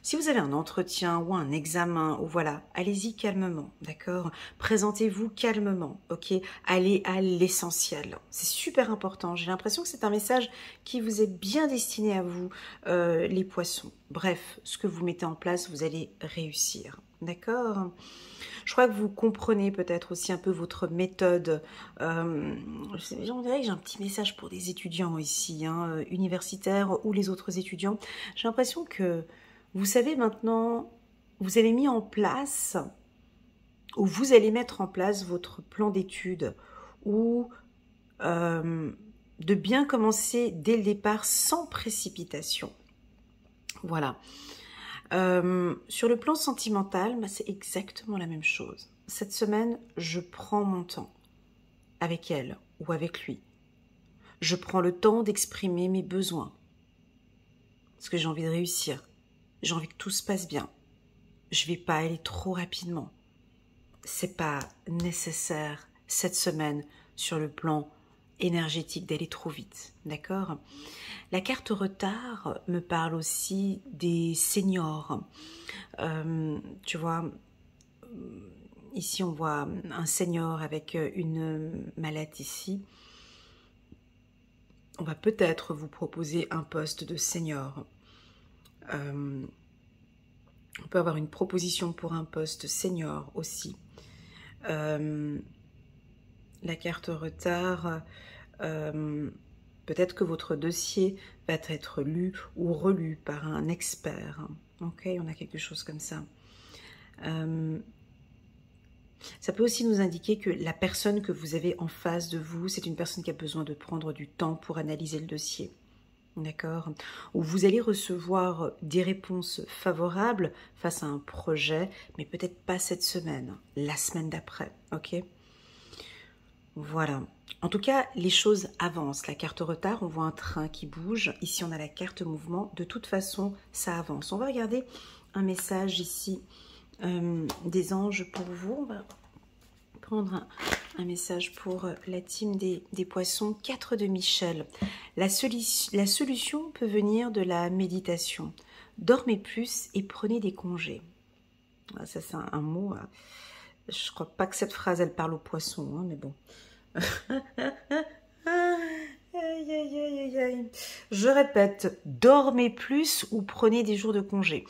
Speaker 1: si vous avez un entretien ou un examen, ou voilà, allez-y calmement, d'accord? Présentez-vous calmement, ok? Allez à l'essentiel. C'est super important. J'ai l'impression que c'est un message qui vous est bien destiné à vous, les poissons. Bref, ce que vous mettez en place, vous allez réussir, d'accord? Je crois que vous comprenez peut-être aussi un peu votre méthode. On dirait que j'ai un petit message pour des étudiants ici, hein, universitaires ou les autres étudiants. J'ai l'impression que vous savez maintenant, vous avez mis en place, ou vous allez mettre en place votre plan d'études, ou de bien commencer dès le départ sans précipitation. Voilà. Sur le plan sentimental, bah, c'est exactement la même chose. Cette semaine, je prends mon temps avec elle ou avec lui. Je prends le temps d'exprimer mes besoins. Parce que j'ai envie de réussir. J'ai envie que tout se passe bien. Je vais pas aller trop rapidement. C'est pas nécessaire cette semaine sur le plan énergétique d'aller trop vite, d'accord? La carte retard me parle aussi des seniors. Tu vois, ici on voit un senior avec une maladie ici. On va peut-être vous proposer un poste de senior. On peut avoir une proposition pour un poste senior aussi. La carte retard, peut-être que votre dossier va être lu ou relu par un expert. Ok, on a quelque chose comme ça. Ça peut aussi nous indiquer que la personne que vous avez en face de vous, c'est une personne qui a besoin de prendre du temps pour analyser le dossier. D'accord? Ou vous allez recevoir des réponses favorables face à un projet, mais peut-être pas cette semaine, la semaine d'après. Ok? Voilà. En tout cas, les choses avancent. La carte retard, on voit un train qui bouge. Ici, on a la carte mouvement. De toute façon, ça avance. On va regarder un message ici des anges pour vous. On va prendre un message pour la team des poissons. 4 de Michel. La solution peut venir de la méditation. Dormez plus et prenez des congés. Ça, c'est un mot. Je crois pas que cette phrase, elle parle aux poissons, hein, mais bon. Aïe, aïe, aïe, aïe. Je répète, dormez plus ou prenez des jours de congé.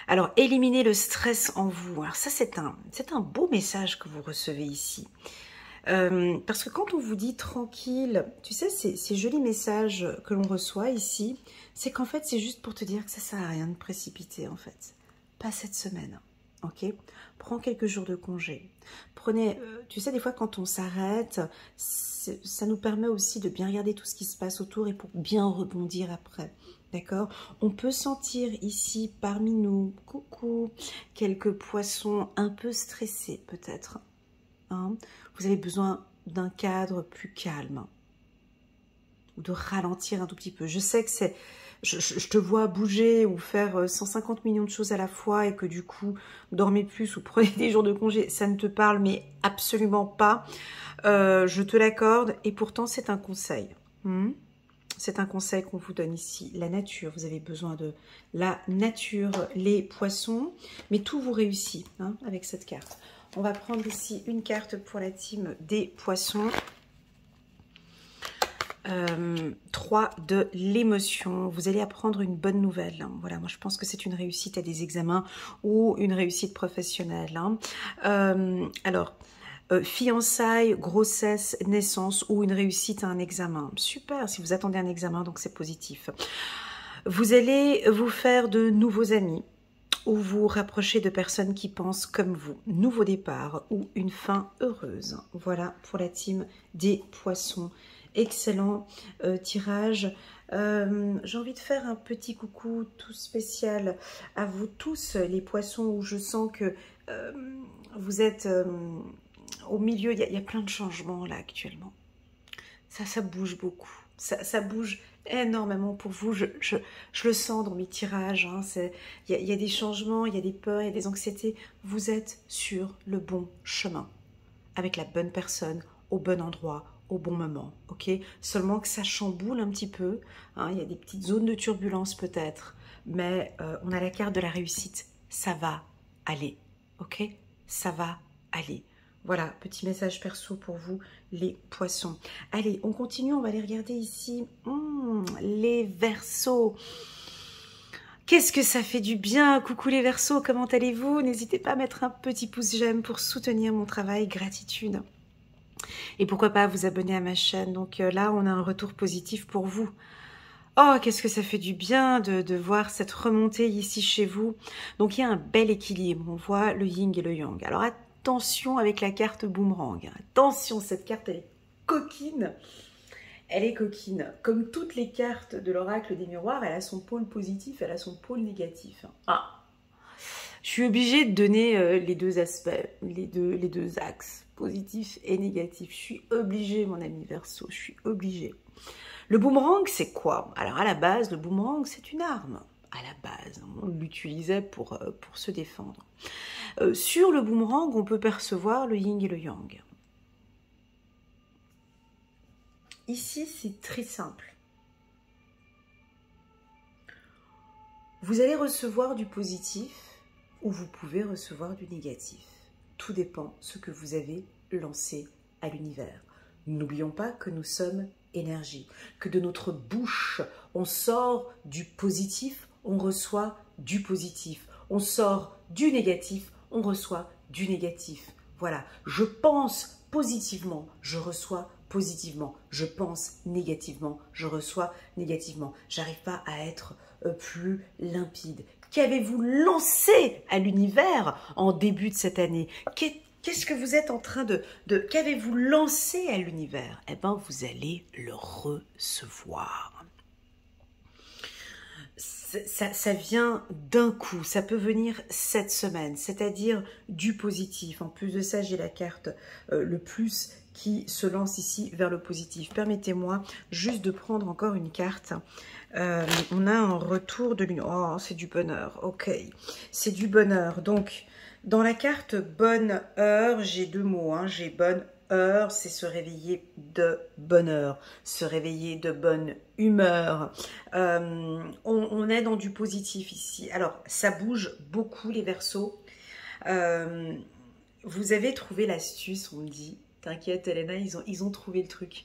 Speaker 1: Alors, éliminez le stress en vous. Alors ça, c'est un beau message que vous recevez ici. Parce que quand on vous dit tranquille, tu sais, ces jolis messages que l'on reçoit ici, c'est qu'en fait, c'est juste pour te dire que ça sert à rien de précipiter, en fait. Pas cette semaine. Ok, prends quelques jours de congé. Prenez, tu sais, des fois quand on s'arrête, ça nous permet aussi de bien regarder tout ce qui se passe autour et pour bien rebondir après. D'accord? On peut sentir ici parmi nous, coucou, quelques poissons un peu stressés peut-être. Hein? Vous avez besoin d'un cadre plus calme ou de ralentir un tout petit peu. Je sais que c'est... Je te vois bouger ou faire 150 millions de choses à la fois et que du coup, dormez plus ou prenez des jours de congé, ça ne te parle mais absolument pas. Je te l'accorde et pourtant c'est un conseil. C'est un conseil qu'on vous donne ici. La nature, vous avez besoin de la nature, les poissons, mais tout vous réussit hein, avec cette carte. On va prendre ici une carte pour la team des poissons. 3 de l'émotion. Vous allez apprendre une bonne nouvelle. Hein. Voilà, moi je pense que c'est une réussite à des examens ou une réussite professionnelle. Hein. Fiançailles, grossesse, naissance ou une réussite à un examen. Super, si vous attendez un examen, donc c'est positif. Vous allez vous faire de nouveaux amis ou vous rapprocher de personnes qui pensent comme vous. Nouveau départ ou une fin heureuse. Voilà pour la team des poissons. Excellent tirage. J'ai envie de faire un petit coucou tout spécial à vous tous les poissons où je sens que vous êtes au milieu. Il y a plein de changements là actuellement. Ça bouge beaucoup. Ça bouge énormément pour vous. Je le sens dans mes tirages. Hein. Il y a des changements, il y a des peurs, il y a des anxiétés. Vous êtes sur le bon chemin avec la bonne personne au bon endroit au bon moment, ok? Seulement que ça chamboule un petit peu, hein, il y a des petites zones de turbulence peut-être, mais on a la carte de la réussite, ça va aller, ok? Ça va aller. Voilà, petit message perso pour vous, les poissons. Allez, on continue, on va aller regarder ici, les Verseaux. Qu'est-ce que ça fait du bien? Coucou les Verseaux, comment allez-vous? N'hésitez pas à mettre un petit pouce j'aime pour soutenir mon travail, gratitude. Et pourquoi pas vous abonner à ma chaîne. Donc là, on a un retour positif pour vous. Oh, qu'est-ce que ça fait du bien de voir cette remontée ici chez vous. Donc il y a un bel équilibre. On voit le yin et le yang. Alors attention avec la carte boomerang. Attention, cette carte, elle est coquine. Elle est coquine. Comme toutes les cartes de l'oracle des miroirs, elle a son pôle positif, elle a son pôle négatif. Ah, je suis obligée de donner les deux aspects, les deux axes. Positif et négatif. Je suis obligée, mon ami Verseau, je suis obligée. Le boomerang, c'est quoi? Alors, à la base, le boomerang, c'est une arme. À la base, on l'utilisait pour se défendre. Sur le boomerang, on peut percevoir le yin et le yang. Ici, c'est très simple. Vous allez recevoir du positif ou vous pouvez recevoir du négatif. Tout dépend de ce que vous avez lancé à l'univers. N'oublions pas que nous sommes énergie, que de notre bouche, on sort du positif, on reçoit du positif. On sort du négatif, on reçoit du négatif. Voilà, je pense positivement, je reçois positivement. Je pense négativement, je reçois négativement. J'arrive pas à être plus limpide. Qu'avez-vous lancé à l'univers en début de cette année? Qu'est-ce que vous êtes en train qu'avez-vous lancé à l'univers? Eh bien, vous allez le recevoir. ça vient d'un coup, ça peut venir cette semaine, c'est-à-dire du positif. En plus de ça, j'ai la carte le plus qui se lance ici vers le positif. Permettez-moi juste de prendre encore une carte. On a un retour de l'union. Oh, c'est du bonheur, ok. C'est du bonheur. Donc, dans la carte bonne heure, j'ai deux mots. Hein. J'ai bonne heure, c'est se réveiller de bonne heure, se réveiller de bonne humeur. On est dans du positif ici. Alors, ça bouge beaucoup les Verseaux. Vous avez trouvé l'astuce, on me dit. T'inquiète, Elena, ils ont trouvé le truc.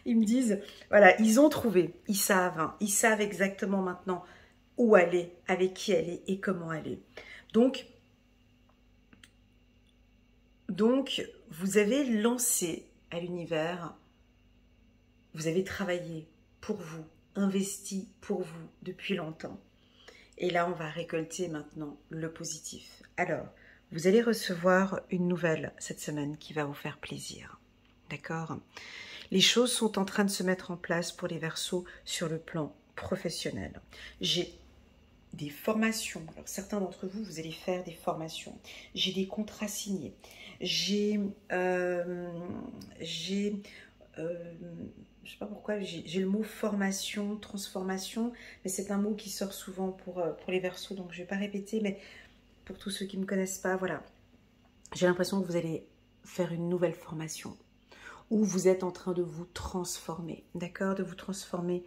Speaker 1: Ils me disent, voilà, ils ont trouvé, ils savent, hein, ils savent exactement maintenant où aller, avec qui aller et comment aller. Donc, vous avez lancé à l'univers, vous avez travaillé pour vous, investi pour vous depuis longtemps. Et là, on va récolter maintenant le positif. Alors, vous allez recevoir une nouvelle cette semaine qui va vous faire plaisir. D'accord ? Les choses sont en train de se mettre en place pour les Verseaux sur le plan professionnel. J'ai des formations. Alors, certains d'entre vous, vous allez faire des formations. J'ai des contrats signés. Je sais pas pourquoi, j'ai le mot formation, transformation, mais c'est un mot qui sort souvent pour les Verseaux, donc je ne vais pas répéter, mais pour tous ceux qui ne me connaissent pas, voilà. J'ai l'impression que vous allez faire une nouvelle formation, où vous êtes en train de vous transformer, d'accord? De vous transformer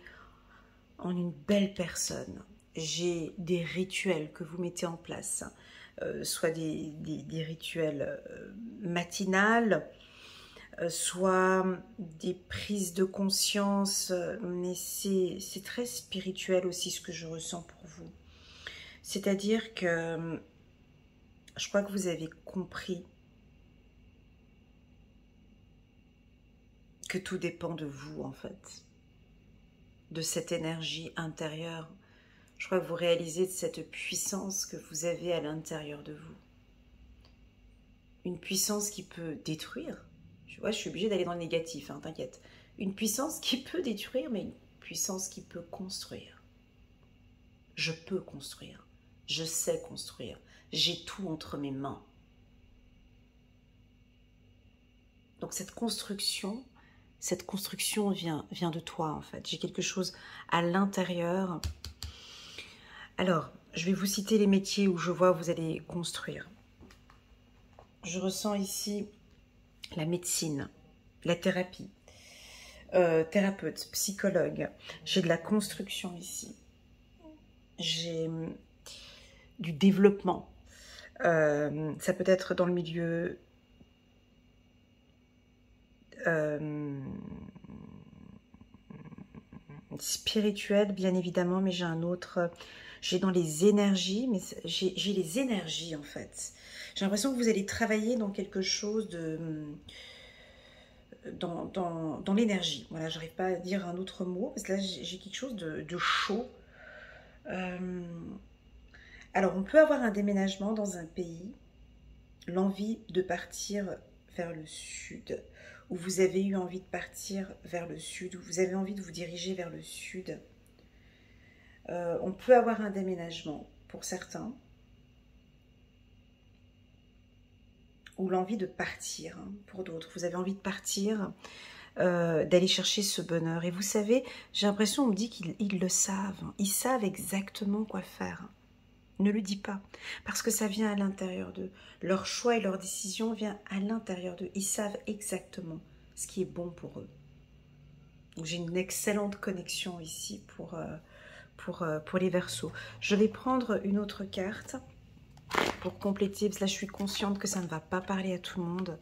Speaker 1: en une belle personne. J'ai des rituels que vous mettez en place, soit des rituels matinales, soit des prises de conscience, mais c'est très spirituel aussi ce que je ressens pour vous. C'est-à-dire que je crois que vous avez compris que tout dépend de vous en fait, de cette énergie intérieure. Je crois que vous réalisez de cette puissance que vous avez à l'intérieur de vous. Une puissance qui peut détruire. Tu vois, je suis obligée d'aller dans le négatif, hein, t'inquiète. Une puissance qui peut détruire, mais une puissance qui peut construire. Je peux construire. Je sais construire. J'ai tout entre mes mains. Donc cette construction vient de toi en fait. J'ai quelque chose à l'intérieur. Alors, je vais vous citer les métiers où je vois vous allez construire. Je ressens ici la médecine, la thérapie, thérapeute, psychologue. J'ai de la construction ici. J'ai du développement. Ça peut être dans le milieu spirituel, bien évidemment, mais j'ai un autre... J'ai dans les énergies, mais j'ai les énergies en fait. J'ai l'impression que vous allez travailler dans quelque chose de... Dans l'énergie. Voilà, j'arrive pas à dire un autre mot, parce que là j'ai quelque chose de chaud. Alors on peut avoir un déménagement dans un pays, l'envie de partir vers le sud, où vous avez eu envie de partir vers le sud, où vous avez envie de vous diriger vers le sud. On peut avoir un déménagement pour certains, ou l'envie de partir hein, pour d'autres. Vous avez envie de partir, d'aller chercher ce bonheur. Et vous savez, j'ai l'impression, on me dit qu'ils le savent. Ils savent exactement quoi faire. Ne le dis pas, parce que ça vient à l'intérieur d'eux. Leur choix et leur décision vient à l'intérieur d'eux. Ils savent exactement ce qui est bon pour eux. Donc j'ai une excellente connexion ici pour les Verseaux. Je vais prendre une autre carte pour compléter, parce que là je suis consciente que ça ne va pas parler à tout le monde.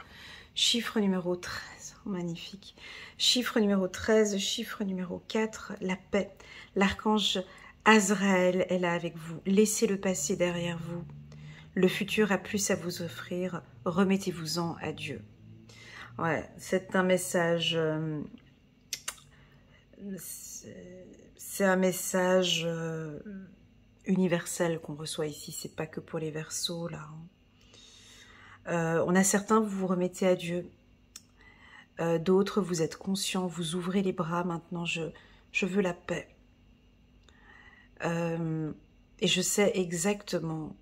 Speaker 1: Chiffre numéro 13, magnifique. Chiffre numéro 13, chiffre numéro 4, la paix. L'archange Azraël est là avec vous. Laissez le passé derrière vous. Le futur a plus à vous offrir. Remettez-vous-en à Dieu. Ouais, c'est un message... c'est un message universel qu'on reçoit ici. C'est pas que pour les Verseaux, là. On a certains, vous vous remettez à Dieu. D'autres, vous êtes conscients, vous ouvrez les bras maintenant. Je veux la paix. Et je sais exactement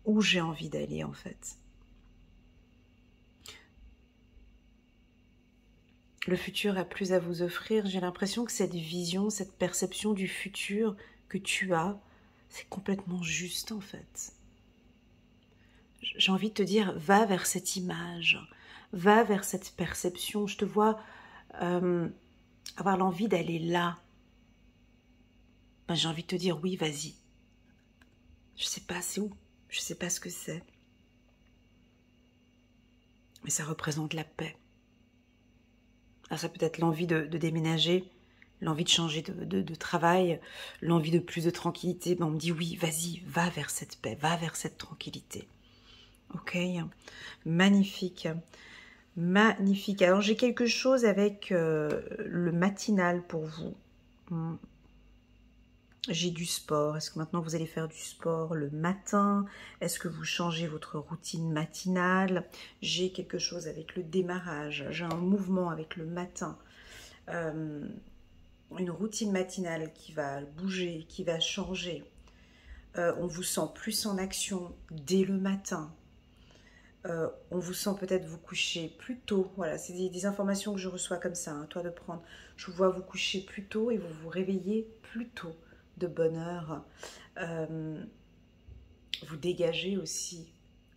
Speaker 1: où j'ai envie d'aller en fait. Le futur a plus à vous offrir. J'ai l'impression que cette vision, cette perception du futur que tu as, c'est complètement juste en fait. J'ai envie de te dire, va vers cette image, va vers cette perception. Je te vois avoir l'envie d'aller là. Ben, j'ai envie de te dire, oui, vas-y. Je sais pas c'est où, je sais pas ce que c'est. Mais ça représente la paix. Alors ça peut être l'envie de déménager, l'envie de changer de travail, l'envie de plus de tranquillité. Ben on me dit oui, vas-y, va vers cette paix, va vers cette tranquillité. Ok, magnifique, magnifique. Alors j'ai quelque chose avec le matinal pour vous. J'ai du sport. Est-ce que maintenant vous allez faire du sport le matin? Est-ce que vous changez votre routine matinale? J'ai quelque chose avec le démarrage. J'ai un mouvement avec le matin. Une routine matinale qui va bouger, qui va changer. On vous sent plus en action dès le matin. On vous sent peut-être vous coucher plus tôt. Voilà, c'est des informations que je reçois comme ça, hein, toi de prendre. Je vous vois vous coucher plus tôt et vous vous réveillez plus tôt, de bonne heure. Vous dégagez aussi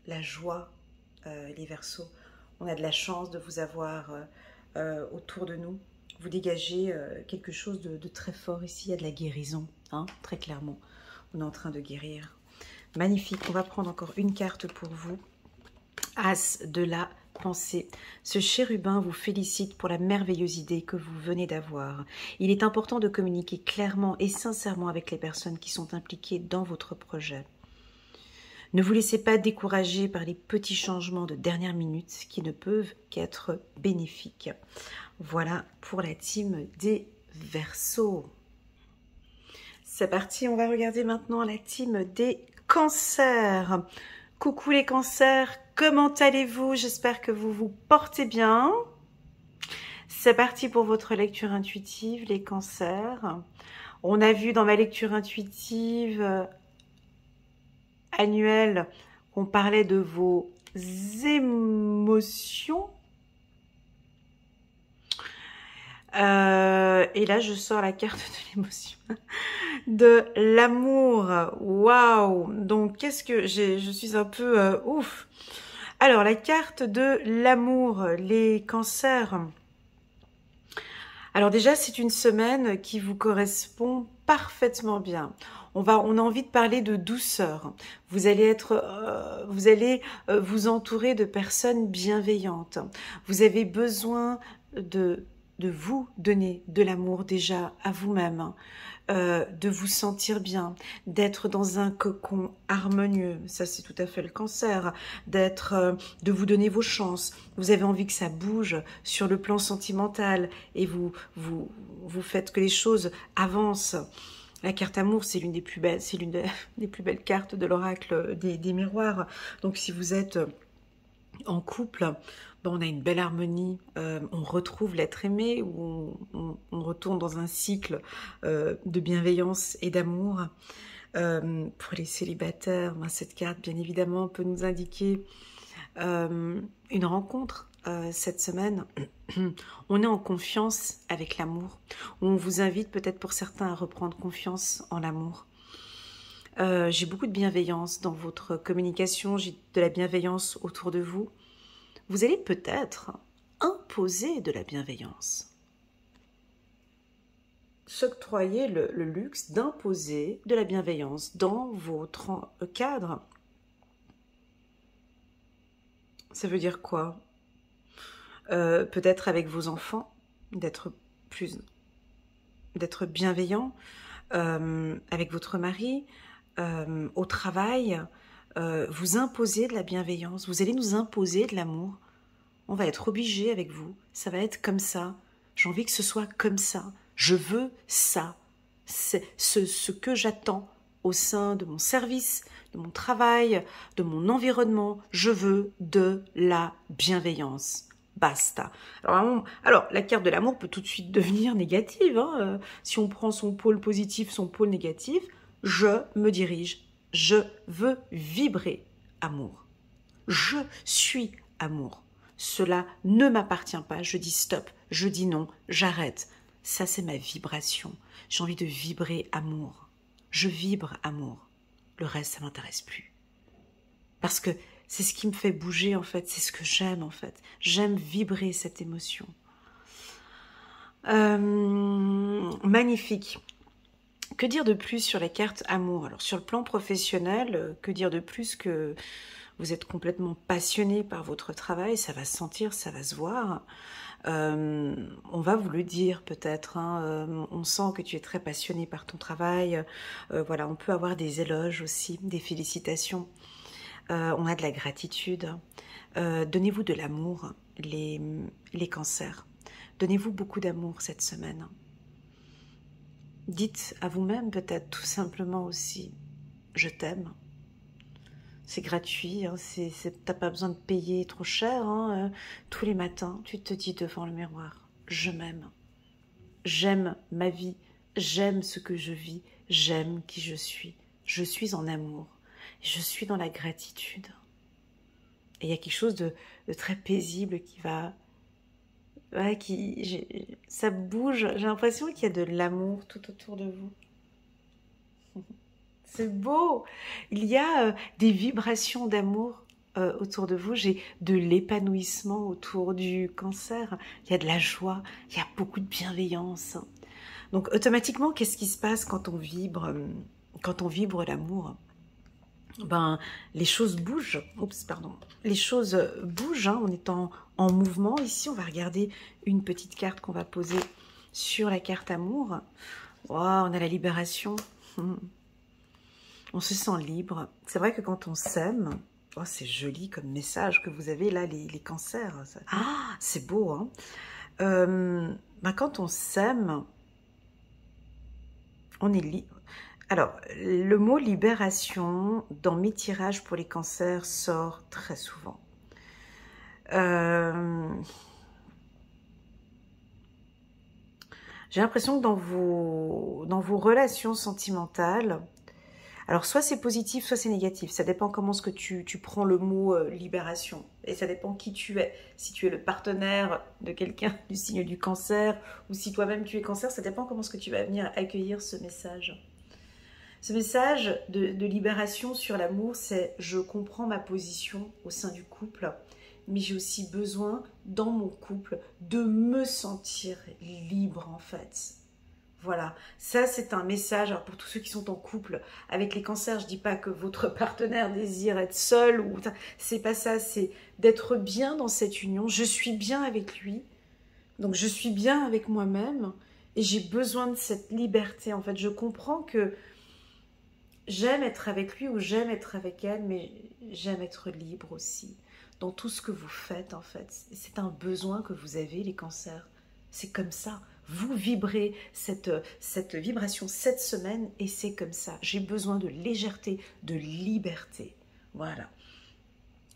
Speaker 1: la joie, les Verseaux. On a de la chance de vous avoir autour de nous. Vous dégagez quelque chose de très fort ici. Il y a de la guérison, hein, très clairement. On est en train de guérir. Magnifique. On va prendre encore une carte pour vous. As de la pensée. Ce chérubin vous félicite pour la merveilleuse idée que vous venez d'avoir. Il est important de communiquer clairement et sincèrement avec les personnes qui sont impliquées dans votre projet. Ne vous laissez pas décourager par les petits changements de dernière minute qui ne peuvent qu'être bénéfiques. Voilà pour la team des Verseaux. C'est parti, on va regarder maintenant la team des Cancers. Coucou les Cancers, comment allez-vous? J'espère que vous vous portez bien. C'est parti pour votre lecture intuitive, les Cancers. On a vu dans ma lecture intuitive annuelle qu'on parlait de vos émotions. Et là, je sors la carte de l'émotion, de l'amour. Waouh! Donc, qu'est-ce que je suis un peu ouf. Alors, la carte de l'amour, les Cancers. Alors déjà, c'est une semaine qui vous correspond parfaitement bien. On a envie de parler de douceur. Vous allez vous entourer de personnes bienveillantes. Vous avez besoin de vous donner de l'amour déjà à vous-même, de vous sentir bien, d'être dans un cocon harmonieux, ça c'est tout à fait le Cancer, de vous donner vos chances. Vous avez envie que ça bouge sur le plan sentimental et vous faites que les choses avancent. La carte amour, c'est l'une des plus belles, cartes de l'oracle des miroirs. Donc si vous êtes en couple, on a une belle harmonie, on retrouve l'être aimé, ou on retourne dans un cycle de bienveillance et d'amour. Pour les célibataires, cette carte, bien évidemment, peut nous indiquer une rencontre cette semaine. On est en confiance avec l'amour. On vous invite peut-être pour certains à reprendre confiance en l'amour. J'ai beaucoup de bienveillance dans votre communication, j'ai de la bienveillance autour de vous. Vous allez peut-être imposer de la bienveillance. S'octroyer le luxe d'imposer de la bienveillance dans votre cadre. Ça veut dire quoi? Peut-être avec vos enfants, d'être bienveillant, avec votre mari, au travail. Vous imposer de la bienveillance, vous allez nous imposer de l'amour. On va être obligé avec vous, ça va être comme ça. J'ai envie que ce soit comme ça. Je veux ça. C'est ce que j'attends au sein de mon service, de mon travail, de mon environnement. Je veux de la bienveillance. basta. Alors, la carte de l'amour peut tout de suite devenir négative. Hein. Si on prend son pôle positif, son pôle négatif, je me dirige. Je veux vibrer amour. Je suis amour. Cela ne m'appartient pas. Je dis stop, je dis non, j'arrête. Ça, c'est ma vibration. J'ai envie de vibrer amour. Je vibre amour. Le reste, ça ne m'intéresse plus. Parce que c'est ce qui me fait bouger, en fait. C'est ce que j'aime, en fait. J'aime vibrer cette émotion. Magnifique. Que dire de plus sur la carte amour? Alors, sur le plan professionnel, que dire de plus que vous êtes complètement passionné par votre travail? Ça va se sentir, ça va se voir. On va vous le dire peut-être, hein, on sent que tu es très passionné par ton travail. Voilà, on peut avoir des éloges aussi, des félicitations. On a de la gratitude. Donnez-vous de l'amour, les cancers. Donnez-vous beaucoup d'amour cette semaine. Dites à vous-même peut-être tout simplement aussi, je t'aime. C'est gratuit, hein, t'as pas besoin de payer trop cher. Hein, tous les matins, tu te dis devant le miroir, je m'aime. J'aime ma vie, j'aime ce que je vis, j'aime qui je suis. Je suis en amour, je suis dans la gratitude. Et il y a quelque chose de très paisible qui va... Ouais, ça bouge, j'ai l'impression qu'il y a de l'amour tout autour de vous. C'est beau. Il y a des vibrations d'amour autour de vous. J'ai de l'épanouissement autour du cancer. Il y a de la joie. Il y a beaucoup de bienveillance. Donc automatiquement, qu'est-ce qui se passe quand on vibre l'amour? Ben, les choses bougent. Oups, pardon. Les choses bougent. Hein, on est en mouvement. Ici, on va regarder une petite carte qu'on va poser sur la carte amour. Wow, on a la libération. On se sent libre. C'est vrai que quand on s'aime, oh, c'est joli comme message que vous avez là, les cancers. Ah, c'est beau, hein. Ben, quand on s'aime, on est libre. Alors, le mot libération, dans mes tirages pour les cancers, sort très souvent. J'ai l'impression que dans vos relations sentimentales, alors, soit c'est positif, soit c'est négatif. Ça dépend comment ce que tu prends le mot libération. Et ça dépend qui tu es. Si tu es le partenaire de quelqu'un du signe du cancer, ou si toi-même tu es cancer, ça dépend comment ce que tu vas venir accueillir ce message. Ce message de libération sur l'amour, c'est « je comprends ma position au sein du couple, mais j'ai aussi besoin, dans mon couple, de me sentir libre en fait ». Voilà, ça c'est un message alors pour tous ceux qui sont en couple avec les cancers. Je dis pas que votre partenaire désire être seul, ou c'est pas ça, c'est d'être bien dans cette union. Je suis bien avec lui, donc je suis bien avec moi-même et j'ai besoin de cette liberté. En fait, je comprends que j'aime être avec lui ou j'aime être avec elle, mais j'aime être libre aussi dans tout ce que vous faites en fait. C'est un besoin que vous avez, les cancers. C'est comme ça. Vous vibrez cette vibration cette semaine et c'est comme ça. J'ai besoin de légèreté, de liberté. Voilà.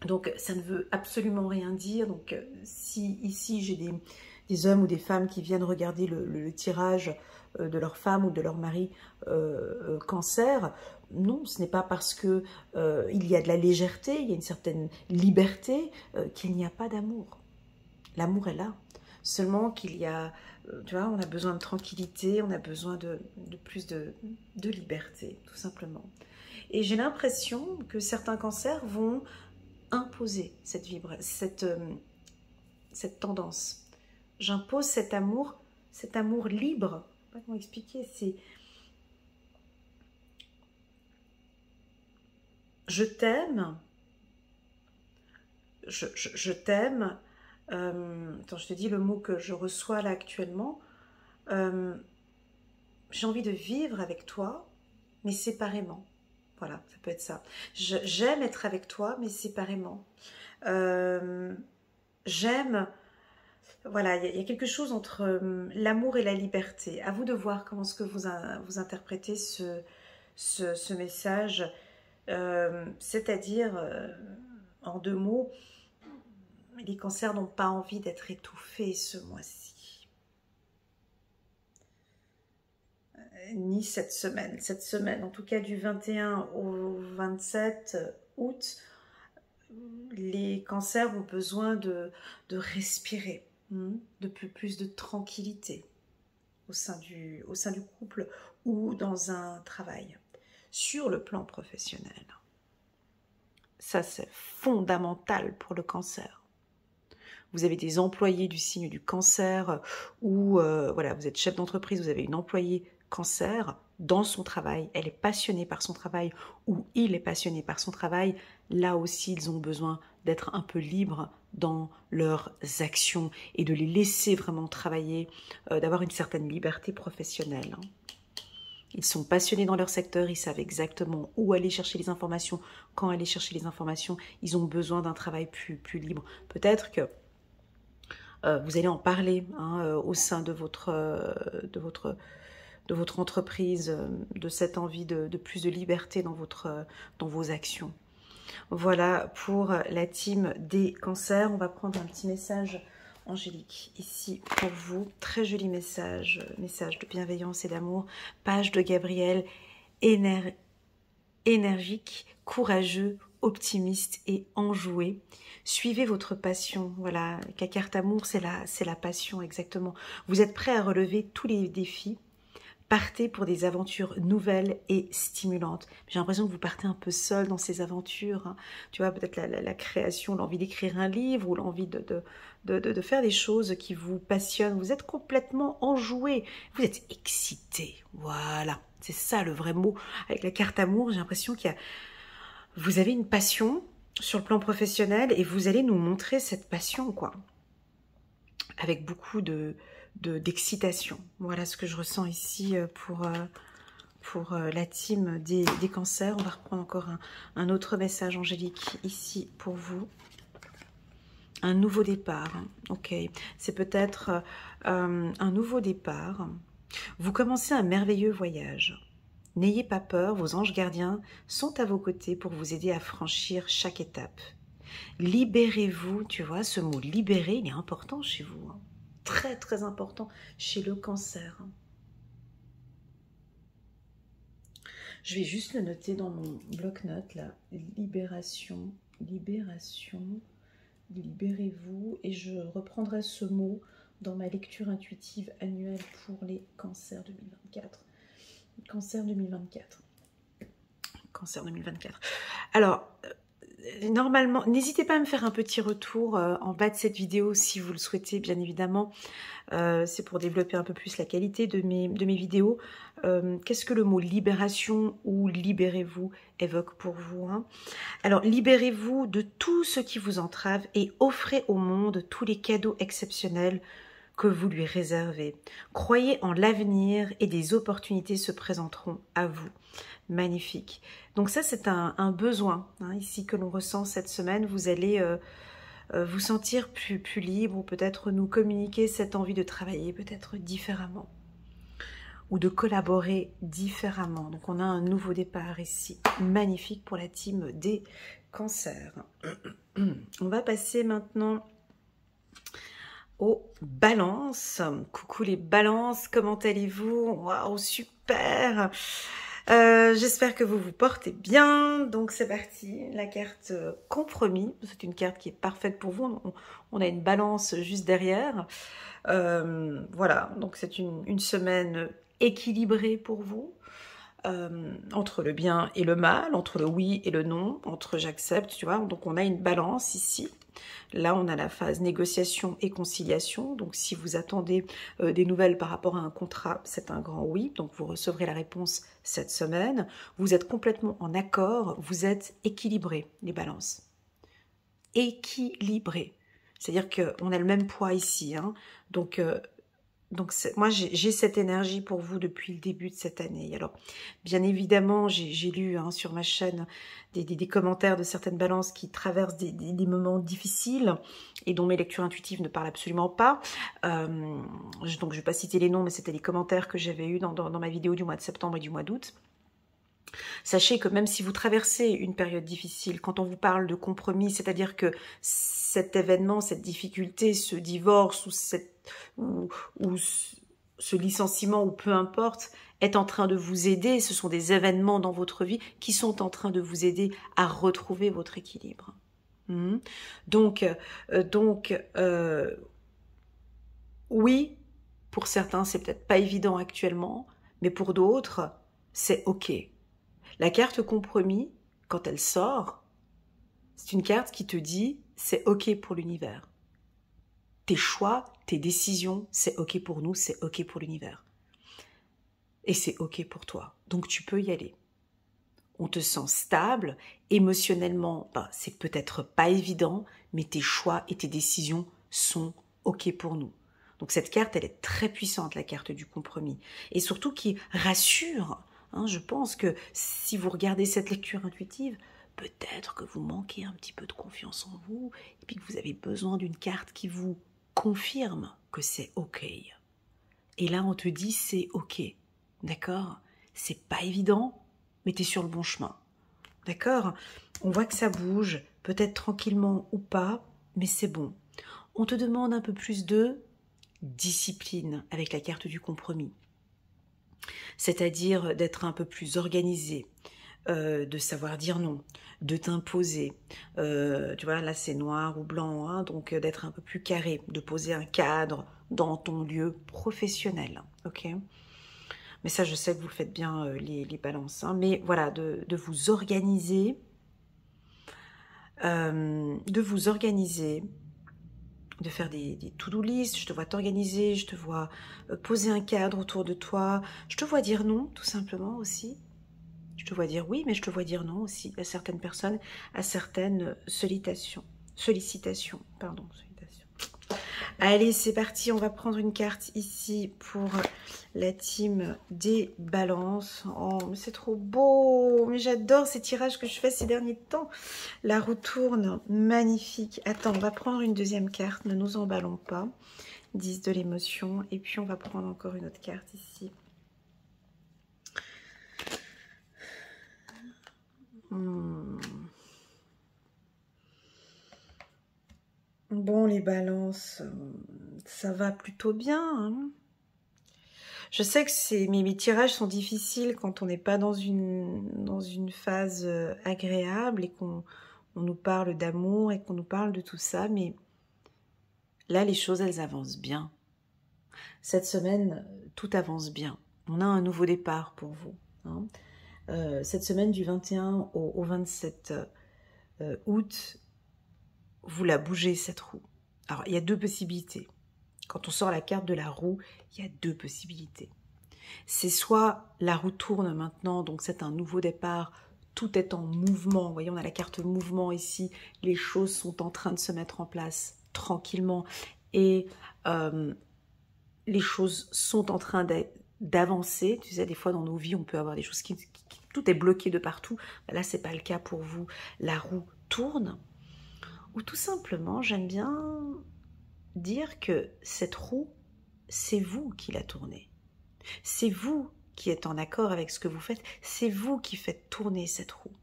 Speaker 1: Donc, ça ne veut absolument rien dire. Donc, si ici, j'ai des hommes ou des femmes qui viennent regarder le tirage de leur femme ou de leur mari cancer, non, ce n'est pas parce que il y a de la légèreté, il y a une certaine liberté qu'il n'y a pas d'amour. L'amour est là. Seulement qu'il y a, tu vois, on a besoin de tranquillité, on a besoin de plus de liberté, tout simplement. Et j'ai l'impression que certains cancers vont imposer cette tendance. J'impose cet amour libre. Je sais pas comment expliquer, c'est je t'aime, je t'aime. Attends, je te dis le mot que je reçois là actuellement. J'ai envie de vivre avec toi, mais séparément. Voilà, ça peut être ça. J'aime être avec toi, mais séparément. J'aime... Voilà, il y a quelque chose entre l'amour et la liberté. À vous de voir comment est-ce que vous interprétez ce message. C'est-à-dire, en deux mots, Les cancers n'ont pas envie d'être étouffés ce mois-ci. Ni cette semaine. Cette semaine, en tout cas du 21 au 27 août, les cancers ont besoin de respirer, de plus de tranquillité au sein du couple ou dans un travail, sur le plan professionnel. Ça, c'est fondamental pour le cancer. Vous avez des employés du signe du cancer ou voilà, vous êtes chef d'entreprise, vous avez une employée cancer dans son travail, elle est passionnée par son travail ou il est passionné par son travail, là aussi ils ont besoin d'être un peu libres dans leurs actions et de les laisser vraiment travailler, d'avoir une certaine liberté professionnelle. Ils sont passionnés dans leur secteur, ils savent exactement où aller chercher les informations, quand aller chercher les informations, ils ont besoin d'un travail plus libre. Peut-être que vous allez en parler au sein de votre entreprise, de cette envie de plus de liberté dans vos actions. Voilà pour la team des cancers. On va prendre un petit message angélique ici pour vous. Très joli message de bienveillance et d'amour. Page de Gabriel, énergique, courageux, optimiste et enjoué. Suivez votre passion. Voilà, la carte amour, c'est la passion exactement. Vous êtes prêt à relever tous les défis. Partez pour des aventures nouvelles et stimulantes. J'ai l'impression que vous partez un peu seul dans ces aventures. Tu vois, peut-être la création, l'envie d'écrire un livre ou l'envie de faire des choses qui vous passionnent. Vous êtes complètement enjoué. Vous êtes excité. Voilà, c'est ça le vrai mot. Avec la carte amour, j'ai l'impression vous avez une passion sur le plan professionnel et vous allez nous montrer cette passion, quoi. Avec beaucoup d'excitation. Voilà ce que je ressens ici pour la team des cancers. On va reprendre encore un autre message angélique ici pour vous. Un nouveau départ. Ok, c'est peut-être un nouveau départ. Vous commencez un merveilleux voyage. N'ayez pas peur, vos anges gardiens sont à vos côtés pour vous aider à franchir chaque étape. Libérez-vous, tu vois, ce mot libérer, il est important chez vous. Très très important chez le cancer. Je vais juste le noter dans mon bloc-notes là. Libération, libération, libérez-vous. Et je reprendrai ce mot dans ma lecture intuitive annuelle pour les cancers 2024. Cancer 2024. Cancer 2024. Alors, normalement, n'hésitez pas à me faire un petit retour en bas de cette vidéo si vous le souhaitez, bien évidemment. C'est pour développer un peu plus la qualité de mes vidéos. Qu'est-ce que le mot libération ou libérez-vous évoque pour vous, Alors, libérez-vous de tout ce qui vous entrave et offrez au monde tous les cadeaux exceptionnels que vous lui réservez. Croyez en l'avenir et des opportunités se présenteront à vous. Magnifique. Donc ça, c'est un besoin ici que l'on ressent cette semaine. Vous allez vous sentir plus libre ou peut-être nous communiquer cette envie de travailler peut-être différemment ou de collaborer différemment. Donc on a un nouveau départ ici. Magnifique pour la team des cancers. On va passer maintenant aux balances. Coucou les balances, comment allez-vous? Waouh, super. J'espère que vous vous portez bien. Donc c'est parti, la carte compromis. C'est une carte qui est parfaite pour vous. On a une balance juste derrière. Voilà, donc c'est une semaine équilibrée pour vous. Entre le bien et le mal, entre le oui et le non, entre j'accepte, tu vois. Donc on a une balance ici. Là, on a la phase négociation et conciliation. Donc, si vous attendez des nouvelles par rapport à un contrat, c'est un grand oui. Donc, vous recevrez la réponse cette semaine. Vous êtes complètement en accord. Vous êtes équilibré, les balances. Équilibré. C'est-à-dire qu'on a le même poids ici. Donc moi, j'ai cette énergie pour vous depuis le début de cette année. Alors, bien évidemment, j'ai lu sur ma chaîne des commentaires de certaines balances qui traversent des moments difficiles et dont mes lectures intuitives ne parlent absolument pas. Donc, je ne vais pas citer les noms, mais c'était les commentaires que j'avais eus dans ma vidéo du mois de septembre et du mois d'août. Sachez que même si vous traversez une période difficile, quand on vous parle de compromis, c'est-à-dire que cet événement, cette difficulté, ce divorce ou ce licenciement ou peu importe, est en train de vous aider, ce sont des événements dans votre vie qui sont en train de vous aider à retrouver votre équilibre. Donc, oui, pour certains, c'est peut-être pas évident actuellement, mais pour d'autres, c'est OK. La carte compromis, quand elle sort, c'est une carte qui te dit c'est OK pour l'univers. Tes choix, tes décisions, c'est OK pour nous, c'est OK pour l'univers. Et c'est OK pour toi. Donc tu peux y aller. On te sent stable, émotionnellement, c'est peut-être pas évident, mais tes choix et tes décisions sont OK pour nous. Donc cette carte, elle est très puissante, la carte du compromis. Et surtout qui rassure. Je pense que si vous regardez cette lecture intuitive, peut-être que vous manquez un petit peu de confiance en vous et puis que vous avez besoin d'une carte qui vous confirme que c'est OK. Et là, on te dit c'est OK. D'accord? C'est pas évident, mais tu es sur le bon chemin. D'accord? On voit que ça bouge, peut-être tranquillement ou pas, mais c'est bon. On te demande un peu plus de discipline avec la carte du compromis. C'est-à-dire d'être un peu plus organisé, de savoir dire non, de t'imposer. Tu vois, là c'est noir ou blanc, donc d'être un peu plus carré, de poser un cadre dans ton lieu professionnel. Ok? Mais ça, je sais que vous le faites bien, les balances. Mais voilà, de vous organiser. De faire des to-do list, je te vois t'organiser, je te vois poser un cadre autour de toi, je te vois dire non, tout simplement aussi. Je te vois dire oui, mais je te vois dire non aussi à certaines personnes, à certaines sollicitations. Allez, c'est parti, on va prendre une carte ici pour la team des balances. Oh, mais c'est trop beau, mais j'adore ces tirages que je fais ces derniers temps. La roue tourne, magnifique. Attends, on va prendre une deuxième carte, ne nous emballons pas. 10 de l'émotion, et puis on va prendre encore une autre carte ici. Bon, les balances, ça va plutôt bien. Je sais que mes tirages sont difficiles quand on n'est pas dans une phase agréable et qu'on nous parle d'amour et qu'on nous parle de tout ça, mais là, les choses, elles avancent bien. Cette semaine, tout avance bien. On a un nouveau départ pour vous. Cette semaine du 21 au 27 août, vous la bougez, cette roue. Alors, il y a deux possibilités. Quand on sort la carte de la roue, il y a deux possibilités. C'est soit la roue tourne maintenant, donc c'est un nouveau départ, tout est en mouvement. Vous voyez, on a la carte mouvement ici, les choses sont en train de se mettre en place tranquillement et les choses sont en train d'avancer. Tu sais, des fois dans nos vies, on peut avoir des choses tout est bloqué de partout. Là, c'est pas le cas pour vous. La roue tourne. Ou tout simplement, j'aime bien dire que cette roue, c'est vous qui la tournez. C'est vous qui êtes en accord avec ce que vous faites. C'est vous qui faites tourner cette roue.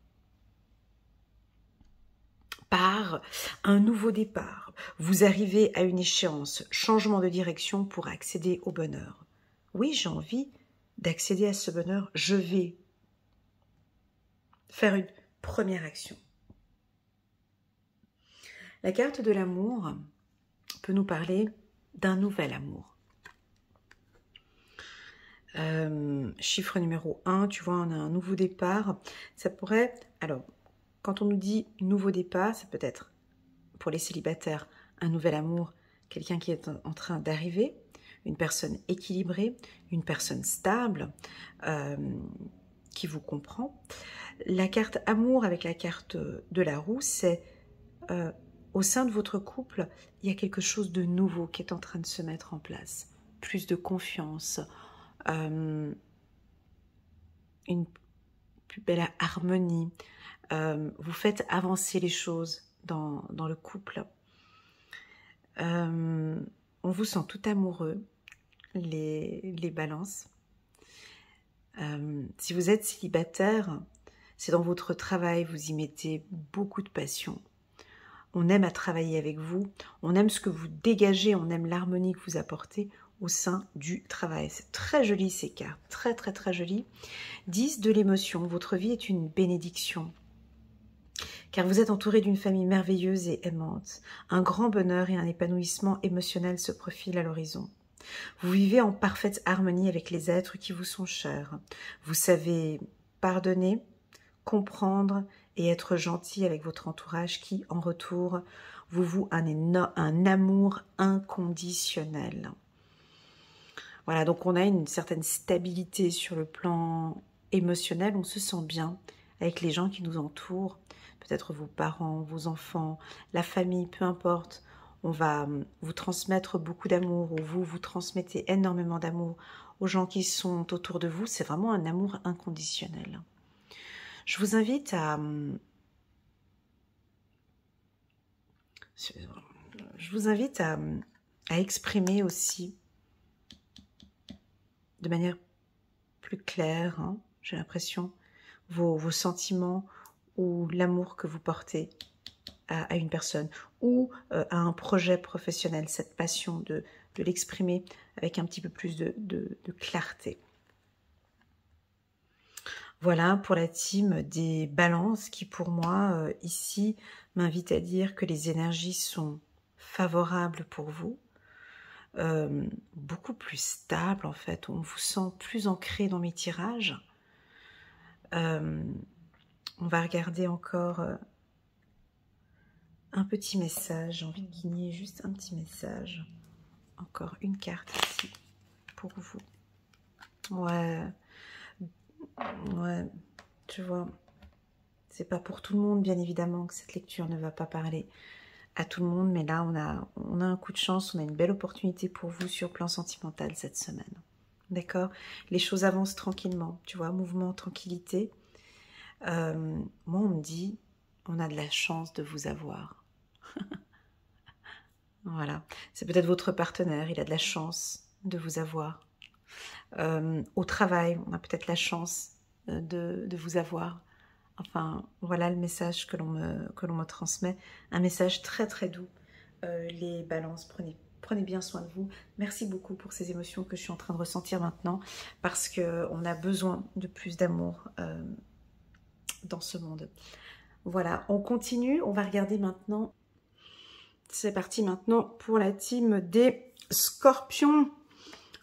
Speaker 1: Par un nouveau départ, vous arrivez à une échéance, changement de direction pour accéder au bonheur. Oui, j'ai envie d'accéder à ce bonheur. Je vais faire une première action. La carte de l'amour peut nous parler d'un nouvel amour. Chiffre numéro 1, tu vois, on a un nouveau départ. Ça pourrait... Alors, quand on nous dit nouveau départ, ça peut être, pour les célibataires, un nouvel amour, quelqu'un qui est en train d'arriver, une personne équilibrée, une personne stable, qui vous comprend. La carte amour avec la carte de la roue, c'est au sein de votre couple, il y a quelque chose de nouveau qui est en train de se mettre en place. Plus de confiance, une plus belle harmonie. Vous faites avancer les choses dans le couple. On vous sent tout amoureux, les balances. Si vous êtes célibataire, c'est dans votre travail, vous y mettez beaucoup de passion. On aime à travailler avec vous, on aime ce que vous dégagez, on aime l'harmonie que vous apportez au sein du travail. C'est très joli ces cartes, très très très joli. 10 de l'émotion, votre vie est une bénédiction. Car vous êtes entouré d'une famille merveilleuse et aimante. Un grand bonheur et un épanouissement émotionnel se profilent à l'horizon. Vous vivez en parfaite harmonie avec les êtres qui vous sont chers. Vous savez pardonner, comprendre et être gentil avec votre entourage qui, en retour, vous voue un amour inconditionnel. Voilà, donc on a une certaine stabilité sur le plan émotionnel, on se sent bien avec les gens qui nous entourent, peut-être vos parents, vos enfants, la famille, peu importe. On va vous transmettre beaucoup d'amour, ou vous transmettez énormément d'amour aux gens qui sont autour de vous. C'est vraiment un amour inconditionnel. Je vous invite à exprimer aussi de manière plus claire, hein, j'ai l'impression, vos sentiments ou l'amour que vous portez à une personne ou à un projet professionnel, cette passion de l'exprimer avec un petit peu plus de clarté. Voilà pour la team des balances qui pour moi ici m'invite à dire que les énergies sont favorables pour vous, beaucoup plus stables en fait, on vous sent plus ancré dans mes tirages. On va regarder encore un petit message, j'ai envie de guigner juste un petit message. Encore une carte ici pour vous. Ouais, tu vois, c'est pas pour tout le monde bien évidemment que cette lecture ne va pas parler à tout le monde, mais là on a un coup de chance, on a une belle opportunité pour vous sur le plan sentimental cette semaine. D'accord? Les choses avancent tranquillement, tu vois, mouvement, tranquillité. Moi on me dit, on a de la chance de vous avoir. Voilà, c'est peut-être votre partenaire, il a de la chance de vous avoir. Au travail, on a peut-être la chance de vous avoir. Enfin, voilà le message que l'on me transmet. Un message très très doux. Les balances, prenez bien soin de vous. Merci beaucoup pour ces émotions que je suis en train de ressentir maintenant, parce qu'on a besoin de plus d'amour dans ce monde. Voilà, on continue, on va regarder maintenant. C'est parti maintenant pour la team des scorpions.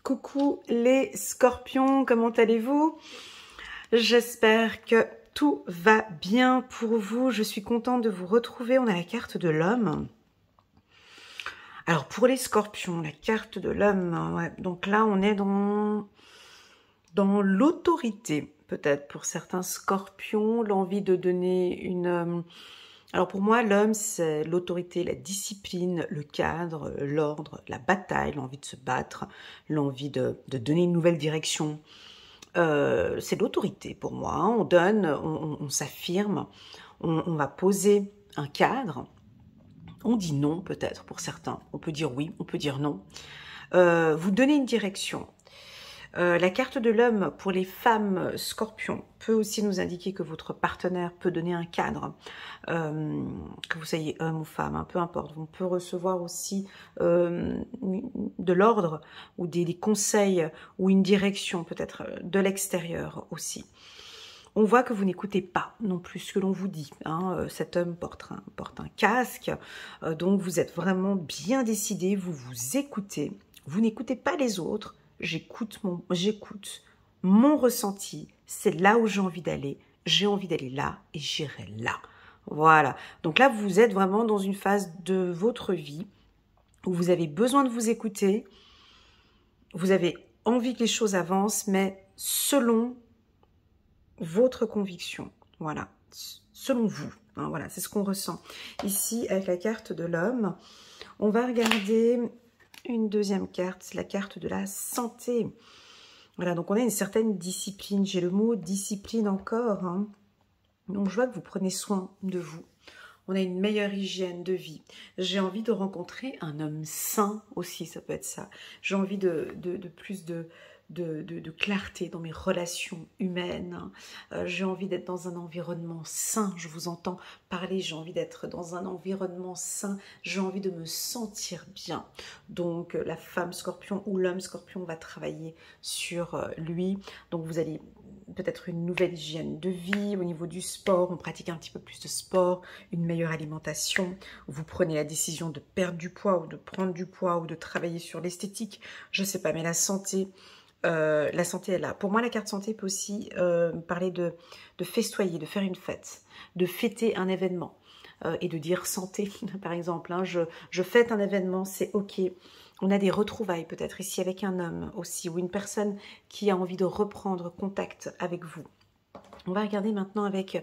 Speaker 1: Coucou les scorpions, comment allez-vous? J'espère que tout va bien pour vous. Je suis contente de vous retrouver. On a la carte de l'homme. Alors pour les scorpions, la carte de l'homme, ouais. Donc là on est dans l'autorité, peut-être pour certains scorpions, l'envie de donner une... Alors pour moi, l'homme, c'est l'autorité, la discipline, le cadre, l'ordre, la bataille, l'envie de se battre, l'envie de donner une nouvelle direction. C'est l'autorité pour moi. Hein. On donne, on s'affirme, on va poser un cadre. On dit non peut-être pour certains. On peut dire oui, on peut dire non. Vous donnez une direction. La carte de l'homme pour les femmes scorpions peut aussi nous indiquer que votre partenaire peut donner un cadre, que vous soyez homme ou femme, hein, peu importe. On peut recevoir aussi de l'ordre ou des conseils ou une direction peut-être de l'extérieur aussi. On voit que vous n'écoutez pas non plus ce que l'on vous dit. Hein. Cet homme porte un casque, donc vous êtes vraiment bien décidé, vous vous écoutez, vous n'écoutez pas les autres. J'écoute mon ressenti, c'est là où j'ai envie d'aller là et j'irai là. Voilà, donc là vous êtes vraiment dans une phase de votre vie où vous avez besoin de vous écouter, vous avez envie que les choses avancent, mais selon votre conviction, voilà, selon vous, hein, voilà, c'est ce qu'on ressent. Ici, avec la carte de l'homme, on va regarder... Une deuxième carte, la carte de la santé. Voilà, donc on a une certaine discipline. J'ai le mot discipline encore. Hein. Donc je vois que vous prenez soin de vous. On a une meilleure hygiène de vie. J'ai envie de rencontrer un homme sain aussi, ça peut être ça. J'ai envie de plus de de clarté dans mes relations humaines. J'ai envie d'être dans un environnement sain, je vous entends parler, j'ai envie d'être dans un environnement sain, j'ai envie de me sentir bien. Donc la femme scorpion ou l'homme scorpion va travailler sur lui. Donc vous allez peut-être une nouvelle hygiène de vie, au niveau du sport, on pratique un petit peu plus de sport, une meilleure alimentation, vous prenez la décision de perdre du poids ou de prendre du poids ou de travailler sur l'esthétique, je sais pas, mais la santé est là. Pour moi, la carte santé peut aussi parler de festoyer, de faire une fête, de fêter un événement et de dire santé, par exemple, hein, je fête un événement, c'est ok. On a des retrouvailles peut-être ici avec un homme aussi, ou une personne qui a envie de reprendre contact avec vous. On va regarder maintenant avec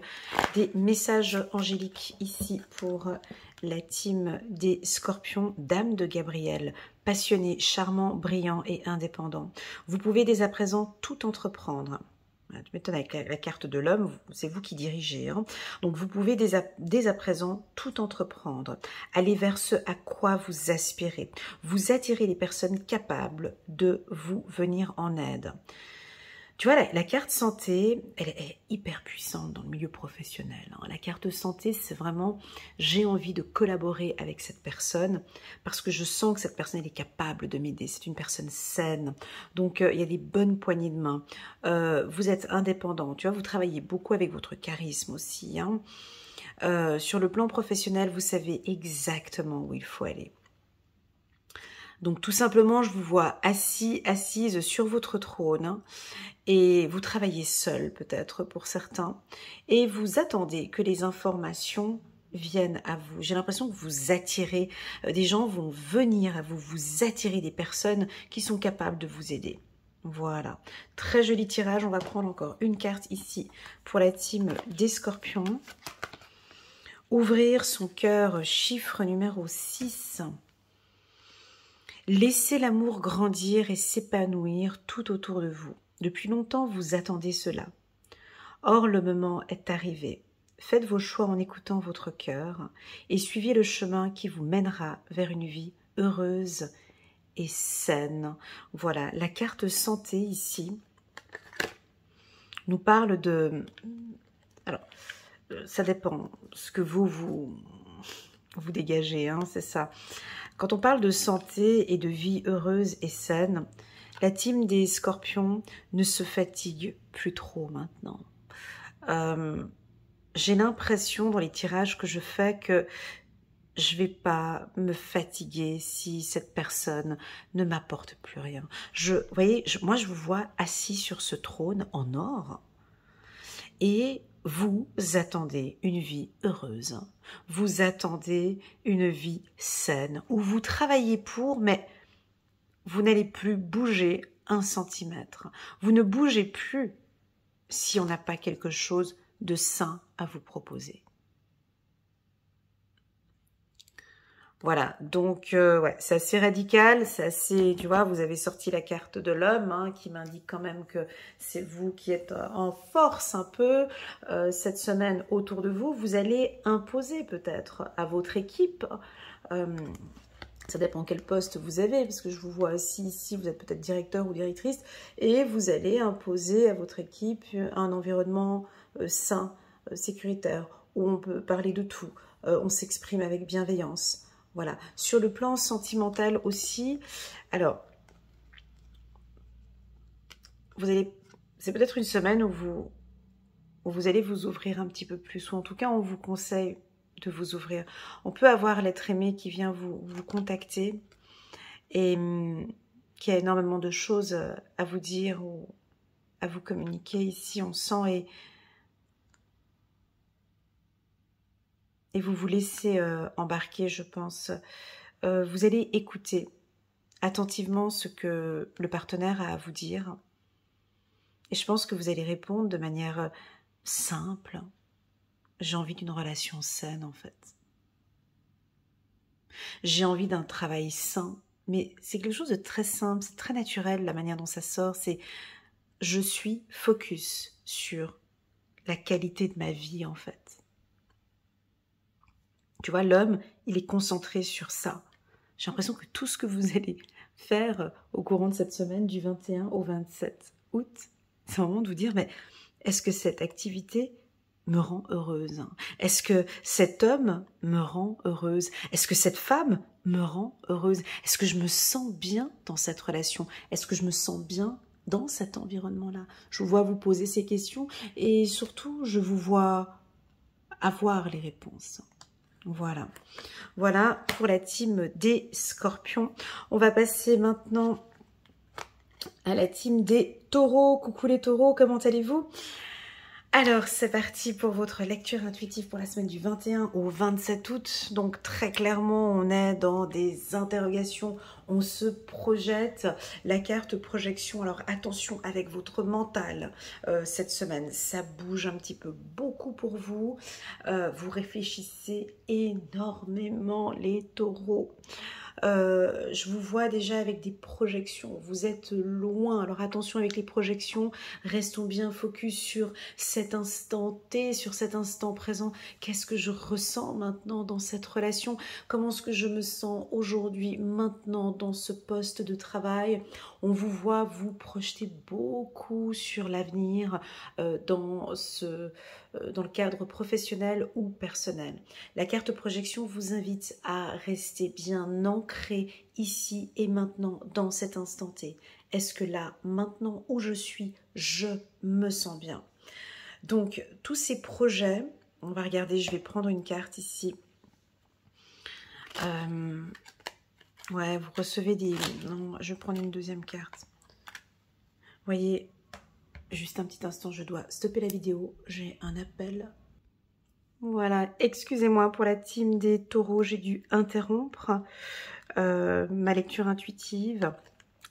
Speaker 1: des messages angéliques ici pour la team des scorpions, dame de Gabriel, passionné, charmant, brillant et indépendant. Vous pouvez dès à présent tout entreprendre. Tu m'étonnes avec la carte de l'homme, c'est vous qui dirigez. Hein. Donc vous pouvez dès à présent tout entreprendre. Aller vers ce à quoi vous aspirez. Vous attirez les personnes capables de vous venir en aide. Tu vois, la carte santé, elle est hyper puissante dans le milieu professionnel. Hein. La carte santé, c'est vraiment, j'ai envie de collaborer avec cette personne parce que je sens que cette personne, elle est capable de m'aider. C'est une personne saine. Donc, il y a des bonnes poignées de main. Vous êtes indépendant. Tu vois, vous travaillez beaucoup avec votre charisme aussi. Hein. Sur le plan professionnel, vous savez exactement où il faut aller. Donc tout simplement, je vous vois assise sur votre trône hein, et vous travaillez seul peut-être pour certains et vous attendez que les informations viennent à vous. J'ai l'impression que vous attirez, des gens vont venir à vous, vous attirez des personnes qui sont capables de vous aider. Voilà, très joli tirage. On va prendre encore une carte ici pour la team des scorpions. Ouvrir son cœur, chiffre numéro 6. Laissez l'amour grandir et s'épanouir tout autour de vous. Depuis longtemps, vous attendez cela. Or, le moment est arrivé. Faites vos choix en écoutant votre cœur et suivez le chemin qui vous mènera vers une vie heureuse et saine. Voilà, la carte santé ici nous parle de... Alors, ça dépend ce que vous dégagez, hein, c'est ça. Quand on parle de santé et de vie heureuse et saine, la team des scorpions ne se fatigue plus trop maintenant. J'ai l'impression dans les tirages que je fais que je ne vais pas me fatiguer si cette personne ne m'apporte plus rien. Vous voyez, moi je vous vois assis sur ce trône en or et vous attendez une vie heureuse, vous attendez une vie saine, où vous travaillez pour, mais vous n'allez plus bouger un centimètre. Vous ne bougez plus si on n'a pas quelque chose de sain à vous proposer. Voilà, donc ouais, c'est assez radical, c'est assez, tu vois, vous avez sorti la carte de l'homme hein, qui m'indique quand même que c'est vous qui êtes en force un peu cette semaine autour de vous. Vous allez imposer peut-être à votre équipe, ça dépend quel poste vous avez, parce que je vous vois ici, vous êtes peut-être directeur ou directrice, et vous allez imposer à votre équipe un environnement sain, sécuritaire, où on peut parler de tout, on s'exprime avec bienveillance. Voilà, sur le plan sentimental aussi, alors, c'est peut-être une semaine où vous allez vous ouvrir un petit peu plus, ou en tout cas, on vous conseille de vous ouvrir. On peut avoir l'être aimé qui vient vous contacter et qui a énormément de choses à vous dire ou à vous communiquer. Ici, on sent et vous vous laissez embarquer, je pense. Vous allez écouter attentivement ce que le partenaire a à vous dire. Et je pense que vous allez répondre de manière simple. J'ai envie d'une relation saine, en fait. J'ai envie d'un travail sain. Mais c'est quelque chose de très simple, c'est très naturel la manière dont ça sort. C'est je suis focus sur la qualité de ma vie, en fait. Tu vois, l'homme, il est concentré sur ça. J'ai l'impression que tout ce que vous allez faire au courant de cette semaine du 21 au 27 août. C'est un moment de vous dire, mais est-ce que cette activité me rend heureuse? Est-ce que cet homme me rend heureuse? Est-ce que cette femme me rend heureuse? Est-ce que je me sens bien dans cette relation? Est-ce que je me sens bien dans cet environnement-là? Je vous vois vous poser ces questions et surtout, je vous vois avoir les réponses. Voilà. Voilà pour la team des Scorpions. On va passer maintenant à la team des Taureaux. Coucou les Taureaux, comment allez-vous? Alors, c'est parti pour votre lecture intuitive pour la semaine du 21 au 27 août. Donc, très clairement, on est dans des interrogations, on se projette. La carte projection, alors attention avec votre mental cette semaine. Ça bouge un petit peu beaucoup pour vous. Vous réfléchissez énormément, les Taureaux. Je vous vois déjà avec des projections, vous êtes loin, alors attention avec les projections, restons bien focus sur cet instant T, sur cet instant présent. Qu'est-ce que je ressens maintenant dans cette relation? Comment est-ce que je me sens aujourd'hui, maintenant, dans ce poste de travail? On vous voit vous projeter beaucoup sur l'avenir dans le cadre professionnel ou personnel. La carte projection vous invite à rester bien ancré ici et maintenant dans cet instant T. Est-ce que là, maintenant où je suis, je me sens bien? Donc, tous ces projets, on va regarder, je vais prendre une carte ici. Ouais, vous recevez des... Non, je vais prendre une deuxième carte. Vous voyez, juste un petit instant, je dois stopper la vidéo. J'ai un appel. Voilà, excusez-moi pour la team des Taureaux, j'ai dû interrompre ma lecture intuitive.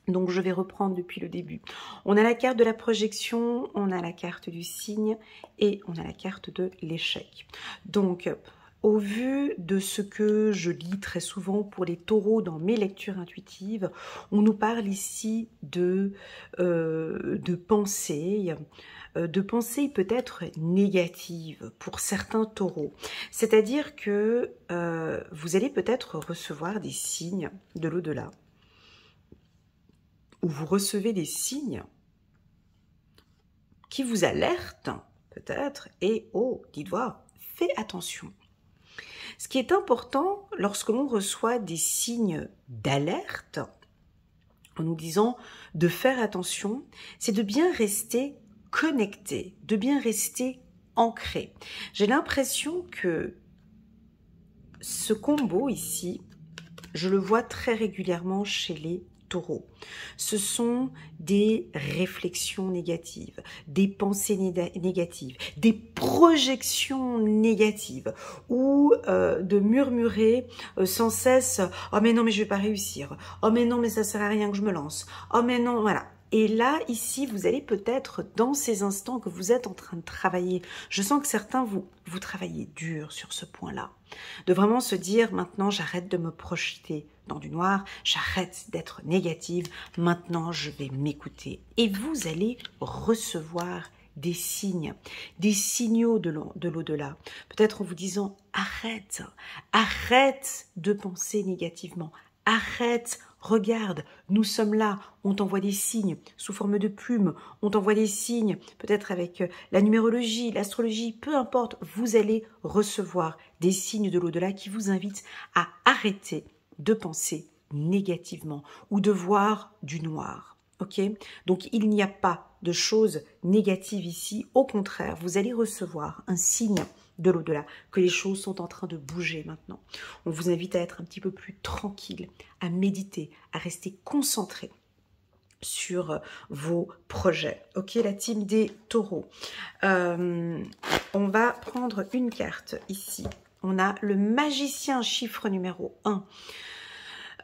Speaker 1: Donc, je vais reprendre depuis le début. On a la carte de la projection, on a la carte du signe et on a la carte de l'échec. Donc, au vu de ce que je lis très souvent pour les Taureaux dans mes lectures intuitives, on nous parle ici de pensée peut-être négatives pour certains Taureaux. C'est-à-dire que vous allez peut-être recevoir des signes de l'au-delà, où vous recevez des signes qui vous alertent peut-être, et oh, dites-moi, fais attention. Ce qui est important lorsque l'on reçoit des signes d'alerte, en nous disant de faire attention, c'est de bien rester connecté, de bien rester ancré. J'ai l'impression que ce combo ici, je le vois très régulièrement chez les Taureaux. Ce sont des réflexions négatives, des pensées négatives, des projections négatives, ou de murmurer sans cesse « Oh mais non, mais je vais pas réussir. Oh mais non, mais ça sert à rien que je me lance. Oh mais non, voilà ». Et là, ici, vous allez peut-être, dans ces instants que vous êtes en train de travailler, je sens que certains, vous travaillez dur sur ce point-là, de vraiment se dire, maintenant, j'arrête de me projeter dans du noir, j'arrête d'être négative, maintenant, je vais m'écouter. Et vous allez recevoir des signes, des signaux de l'au-delà, peut-être en vous disant, arrête de penser négativement, arrête. Regarde, nous sommes là, on t'envoie des signes sous forme de plumes, on t'envoie des signes, peut-être avec la numérologie, l'astrologie, peu importe, vous allez recevoir des signes de l'au-delà qui vous invitent à arrêter de penser négativement ou de voir du noir. Ok? Donc, il n'y a pas de choses négatives ici, au contraire, vous allez recevoir un signe de l'au-delà, que les choses sont en train de bouger maintenant. On vous invite à être un petit peu plus tranquille, à méditer, à rester concentré sur vos projets. Ok, la team des Taureaux. On va prendre une carte ici. On a le magicien, chiffre numéro 1.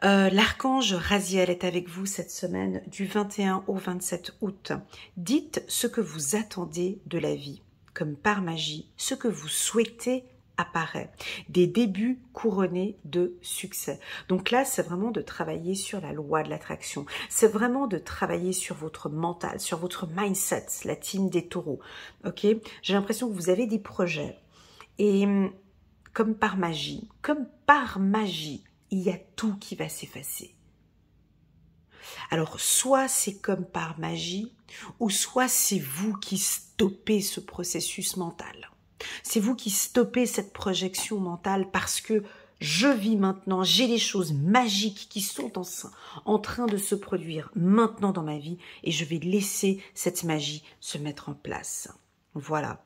Speaker 1: L'archange Raziel est avec vous cette semaine du 21 au 27 août. Dites ce que vous attendez de la vie. Comme par magie, ce que vous souhaitez apparaît. Des débuts couronnés de succès. Donc là, c'est vraiment de travailler sur la loi de l'attraction. C'est vraiment de travailler sur votre mental, sur votre mindset, la team des Taureaux. Ok? J'ai l'impression que vous avez des projets. Et comme par magie, il y a tout qui va s'effacer. Alors, soit c'est comme par magie, ou soit c'est vous qui stoppez ce processus mental. C'est vous qui stoppez cette projection mentale parce que je vis maintenant, j'ai des choses magiques qui sont en train de se produire maintenant dans ma vie et je vais laisser cette magie se mettre en place. Voilà.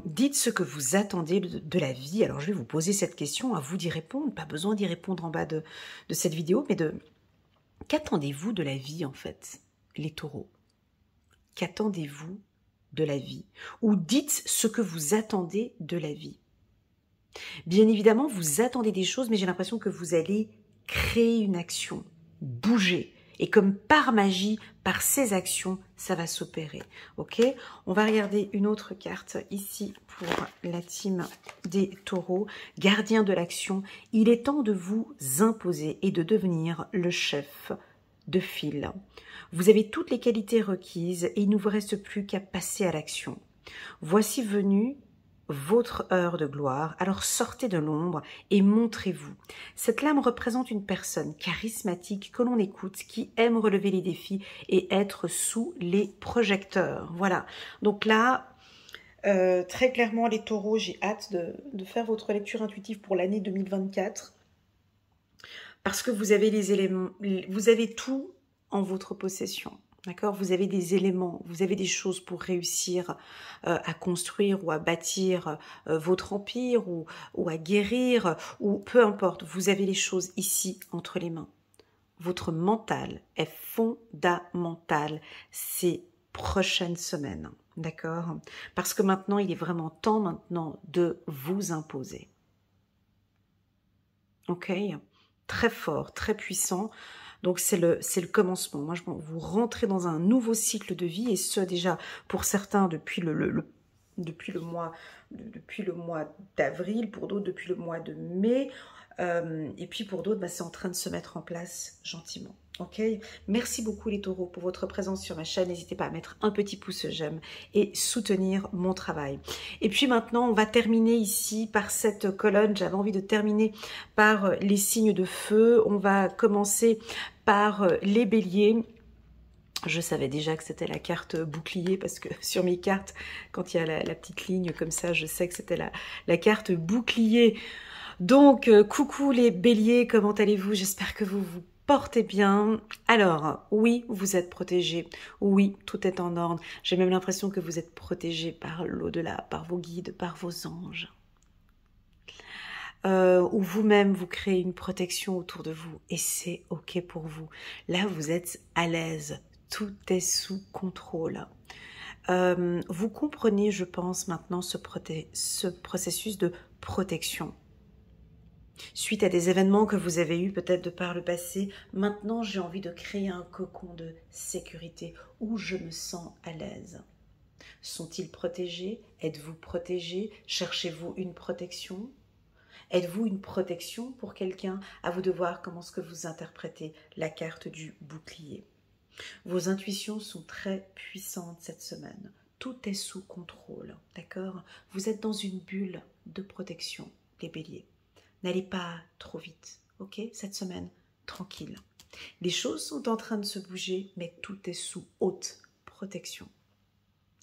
Speaker 1: Dites ce que vous attendez de la vie. Alors, je vais vous poser cette question, à vous d'y répondre. Pas besoin d'y répondre en bas de cette vidéo, mais qu'attendez-vous de la vie, en fait, les taureaux? Qu'attendez-vous de la vie? Ou dites ce que vous attendez de la vie. Bien évidemment, vous attendez des choses, mais j'ai l'impression que vous allez créer une action, bouger. Et comme par magie, par ces actions, ça va s'opérer. Ok? On va regarder une autre carte ici pour la team des taureaux. Gardien de l'action, il est temps de vous imposer et de devenir le chef de file. Vous avez toutes les qualités requises et il ne vous reste plus qu'à passer à l'action. Voici venue votre heure de gloire, alors sortez de l'ombre et montrez-vous. Cette lame représente une personne charismatique que l'on écoute, qui aime relever les défis et être sous les projecteurs. Voilà, donc là, très clairement les taureaux, j'ai hâte de faire votre lecture intuitive pour l'année 2024 parce que vous avez les éléments, vous avez tout en votre possession. D'accord, vous avez des éléments, vous avez des choses pour réussir à construire ou à bâtir votre empire ou à guérir ou peu importe. Vous avez les choses ici entre les mains. Votre mental est fondamental ces prochaines semaines. D'accord, parce que maintenant, il est vraiment temps maintenant de vous imposer. Ok, très fort, très puissant. Donc c'est le commencement. Moi, vous rentrez dans un nouveau cycle de vie et ce déjà pour certains depuis le mois d'avril, pour d'autres depuis le mois de mai, et puis pour d'autres, c'est en train de se mettre en place gentiment. Ok, merci beaucoup les taureaux pour votre présence sur ma chaîne. N'hésitez pas à mettre un petit pouce j'aime et soutenir mon travail. Et puis maintenant, on va terminer ici par cette colonne. J'avais envie de terminer par les signes de feu. On va commencer par les béliers. Je savais déjà que c'était la carte bouclier parce que sur mes cartes, quand il y a la petite ligne comme ça, je sais que c'était la carte bouclier. Donc, coucou les béliers, comment allez-vous? J'espère que vous vous portez bien. Alors, oui, vous êtes protégés. Oui, tout est en ordre. J'ai même l'impression que vous êtes protégés par l'au-delà, par vos guides, par vos anges. Ou vous-même, vous créez une protection autour de vous et c'est ok pour vous. Là, vous êtes à l'aise. Tout est sous contrôle. Vous comprenez, je pense, maintenant ce processus de protection. Suite à des événements que vous avez eus peut-être de par le passé, maintenant j'ai envie de créer un cocon de sécurité où je me sens à l'aise. Sont-ils protégés? Êtes-vous protégé? Cherchez-vous une protection? Êtes-vous une protection pour quelqu'un? À vous de voir comment est-ce que vous interprétez la carte du bouclier. Vos intuitions sont très puissantes cette semaine. Tout est sous contrôle, d'accord? Vous êtes dans une bulle de protection, les béliers. N'allez pas trop vite, ok? Cette semaine, tranquille. Les choses sont en train de se bouger, mais tout est sous haute protection,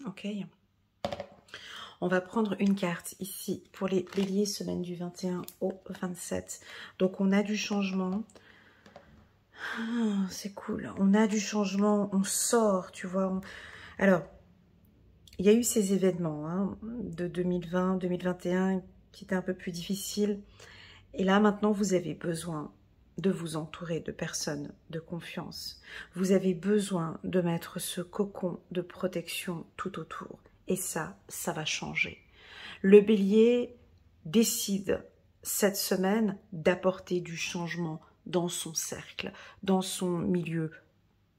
Speaker 1: ok? On va prendre une carte ici pour les béliers, semaine du 21 au 27. Donc, on a du changement. Ah, c'est cool. On a du changement, on sort, tu vois. Alors, il y a eu ces événements de 2020, 2021 qui étaient un peu plus difficiles. Et là, maintenant, vous avez besoin de vous entourer de personnes de confiance. Vous avez besoin de mettre ce cocon de protection tout autour. Et ça va changer. Le bélier décide cette semaine d'apporter du changement dans son cercle, dans son milieu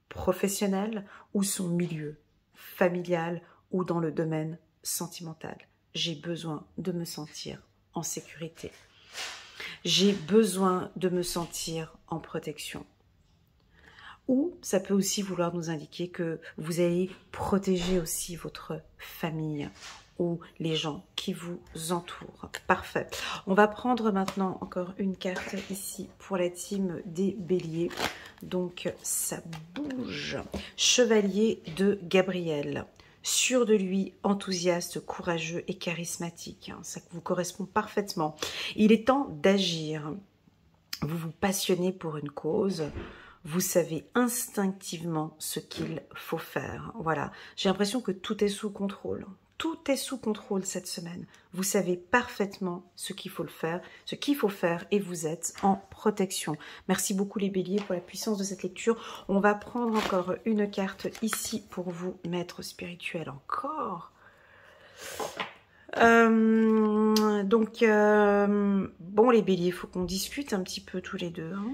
Speaker 1: professionnel ou son milieu familial ou dans le domaine sentimental. J'ai besoin de me sentir en sécurité. J'ai besoin de me sentir en protection. Ou ça peut aussi vouloir nous indiquer que vous allez protéger aussi votre famille ou les gens qui vous entourent. Parfait. On va prendre maintenant encore une carte ici pour la team des béliers. Donc, ça bouge. Chevalier de Gabriel. Sûr de lui, enthousiaste, courageux et charismatique. Ça vous correspond parfaitement. Il est temps d'agir. Vous vous passionnez pour une cause. Vous savez instinctivement ce qu'il faut faire. Voilà, j'ai l'impression que tout est sous contrôle. Tout est sous contrôle cette semaine. Vous savez parfaitement ce qu'il faut faire et vous êtes en protection. Merci beaucoup les béliers pour la puissance de cette lecture. On va prendre encore une carte ici pour vous, maître spirituel. Encore. Bon les béliers, il faut qu'on discute un petit peu tous les deux. Hein.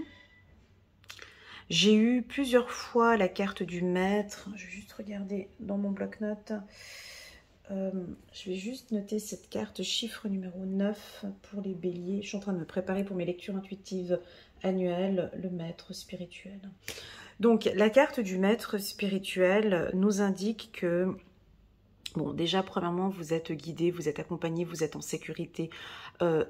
Speaker 1: J'ai eu plusieurs fois la carte du maître. Je vais juste regarder dans mon bloc-notes. Je vais juste noter cette carte, chiffre numéro 9 pour les béliers. Je suis en train de me préparer pour mes lectures intuitives annuelles, le maître spirituel. Donc, la carte du maître spirituel nous indique que, bon, déjà, premièrement, vous êtes guidé, vous êtes accompagné, vous êtes en sécurité.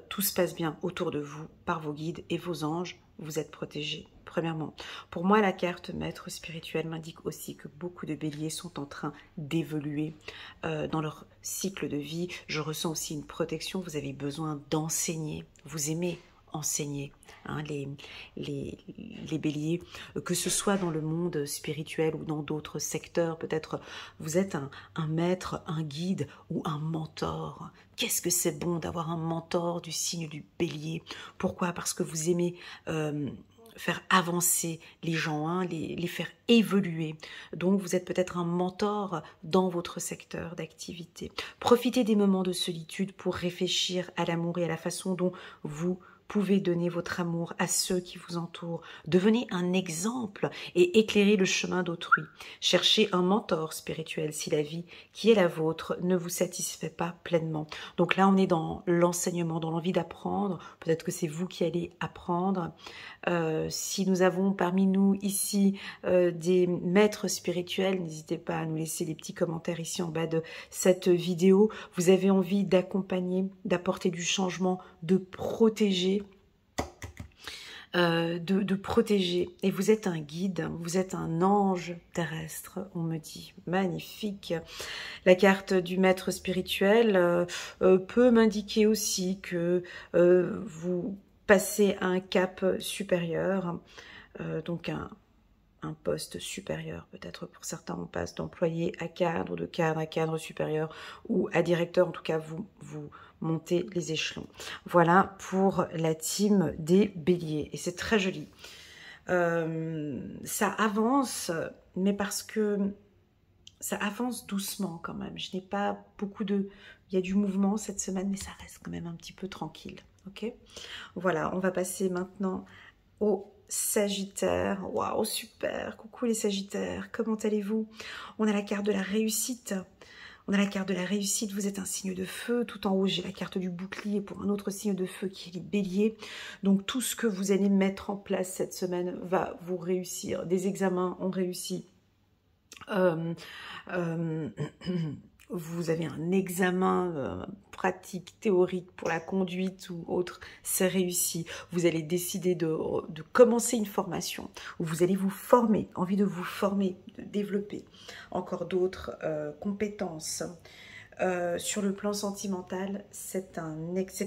Speaker 1: Tout se passe bien autour de vous, par vos guides et vos anges. Vous êtes protégés. Premièrement, pour moi, la carte maître spirituel m'indique aussi que beaucoup de béliers sont en train d'évoluer dans leur cycle de vie. Je ressens aussi une protection. Vous avez besoin d'enseigner. Vous aimez enseigner, hein, les béliers, que ce soit dans le monde spirituel ou dans d'autres secteurs. Peut-être vous êtes un maître, un guide ou un mentor. Qu'est-ce que c'est bon d'avoir un mentor du signe du bélier? Pourquoi? Parce que vous aimez faire avancer les gens, hein, les faire évoluer. Donc, vous êtes peut-être un mentor dans votre secteur d'activité. Profitez des moments de solitude pour réfléchir à l'amour et à la façon dont vous pouvez donner votre amour à ceux qui vous entourent. Devenez un exemple et éclairez le chemin d'autrui. Cherchez un mentor spirituel si la vie qui est la vôtre ne vous satisfait pas pleinement. Donc là, on est dans l'enseignement, dans l'envie d'apprendre. Peut-être que c'est vous qui allez apprendre. Si nous avons parmi nous ici des maîtres spirituels, n'hésitez pas à nous laisser des petits commentaires ici en bas de cette vidéo. Vous avez envie d'accompagner, d'apporter du changement, de protéger. De protéger. Et vous êtes un guide, vous êtes un ange terrestre, on me dit. Magnifique. La carte du maître spirituel peut m'indiquer aussi que vous passez à un cap supérieur, donc un poste supérieur. Peut-être pour certains, on passe d'employé à cadre, de cadre à cadre supérieur ou à directeur. En tout cas, vous montez les échelons. Voilà pour la team des béliers. Et c'est très joli. Ça avance, mais parce que ça avance doucement quand même. Je n'ai pas beaucoup de... Il y a du mouvement cette semaine, mais ça reste quand même un petit peu tranquille. Ok ? Voilà, on va passer maintenant au Sagittaire. Waouh, super. Coucou les Sagittaires, comment allez-vous? On a la carte de la réussite. On a la carte de la réussite, vous êtes un signe de feu. Tout en haut, j'ai la carte du bouclier pour un autre signe de feu qui est les béliers. Donc tout ce que vous allez mettre en place cette semaine va vous réussir. Des examens ont réussi. Vous avez un examen pratique, théorique pour la conduite ou autre, c'est réussi. Vous allez décider de commencer une formation où vous allez vous former, envie de vous former, de développer encore d'autres compétences. Sur le plan sentimental, c'est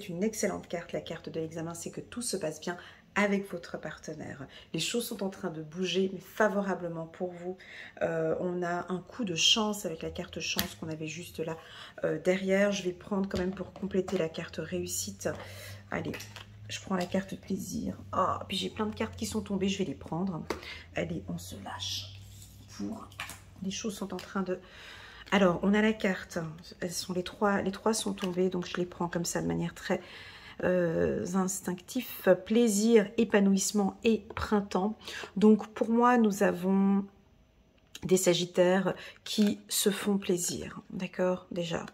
Speaker 1: une excellente carte. La carte de l'examen, c'est que tout se passe bien avec votre partenaire. Les choses sont en train de bouger, mais favorablement pour vous. On a un coup de chance avec la carte chance qu'on avait juste là derrière. Je vais prendre quand même pour compléter la carte réussite. Allez, je prends la carte plaisir. Oh, puis j'ai plein de cartes qui sont tombées, je vais les prendre. Allez, on se lâche. Les choses sont en train de... Alors, on a la carte. Elles sont les trois sont tombées, donc je les prends comme ça de manière très... instinctif, plaisir, épanouissement et printemps. Donc pour moi, nous avons des Sagittaires qui se font plaisir, d'accord? Déjà,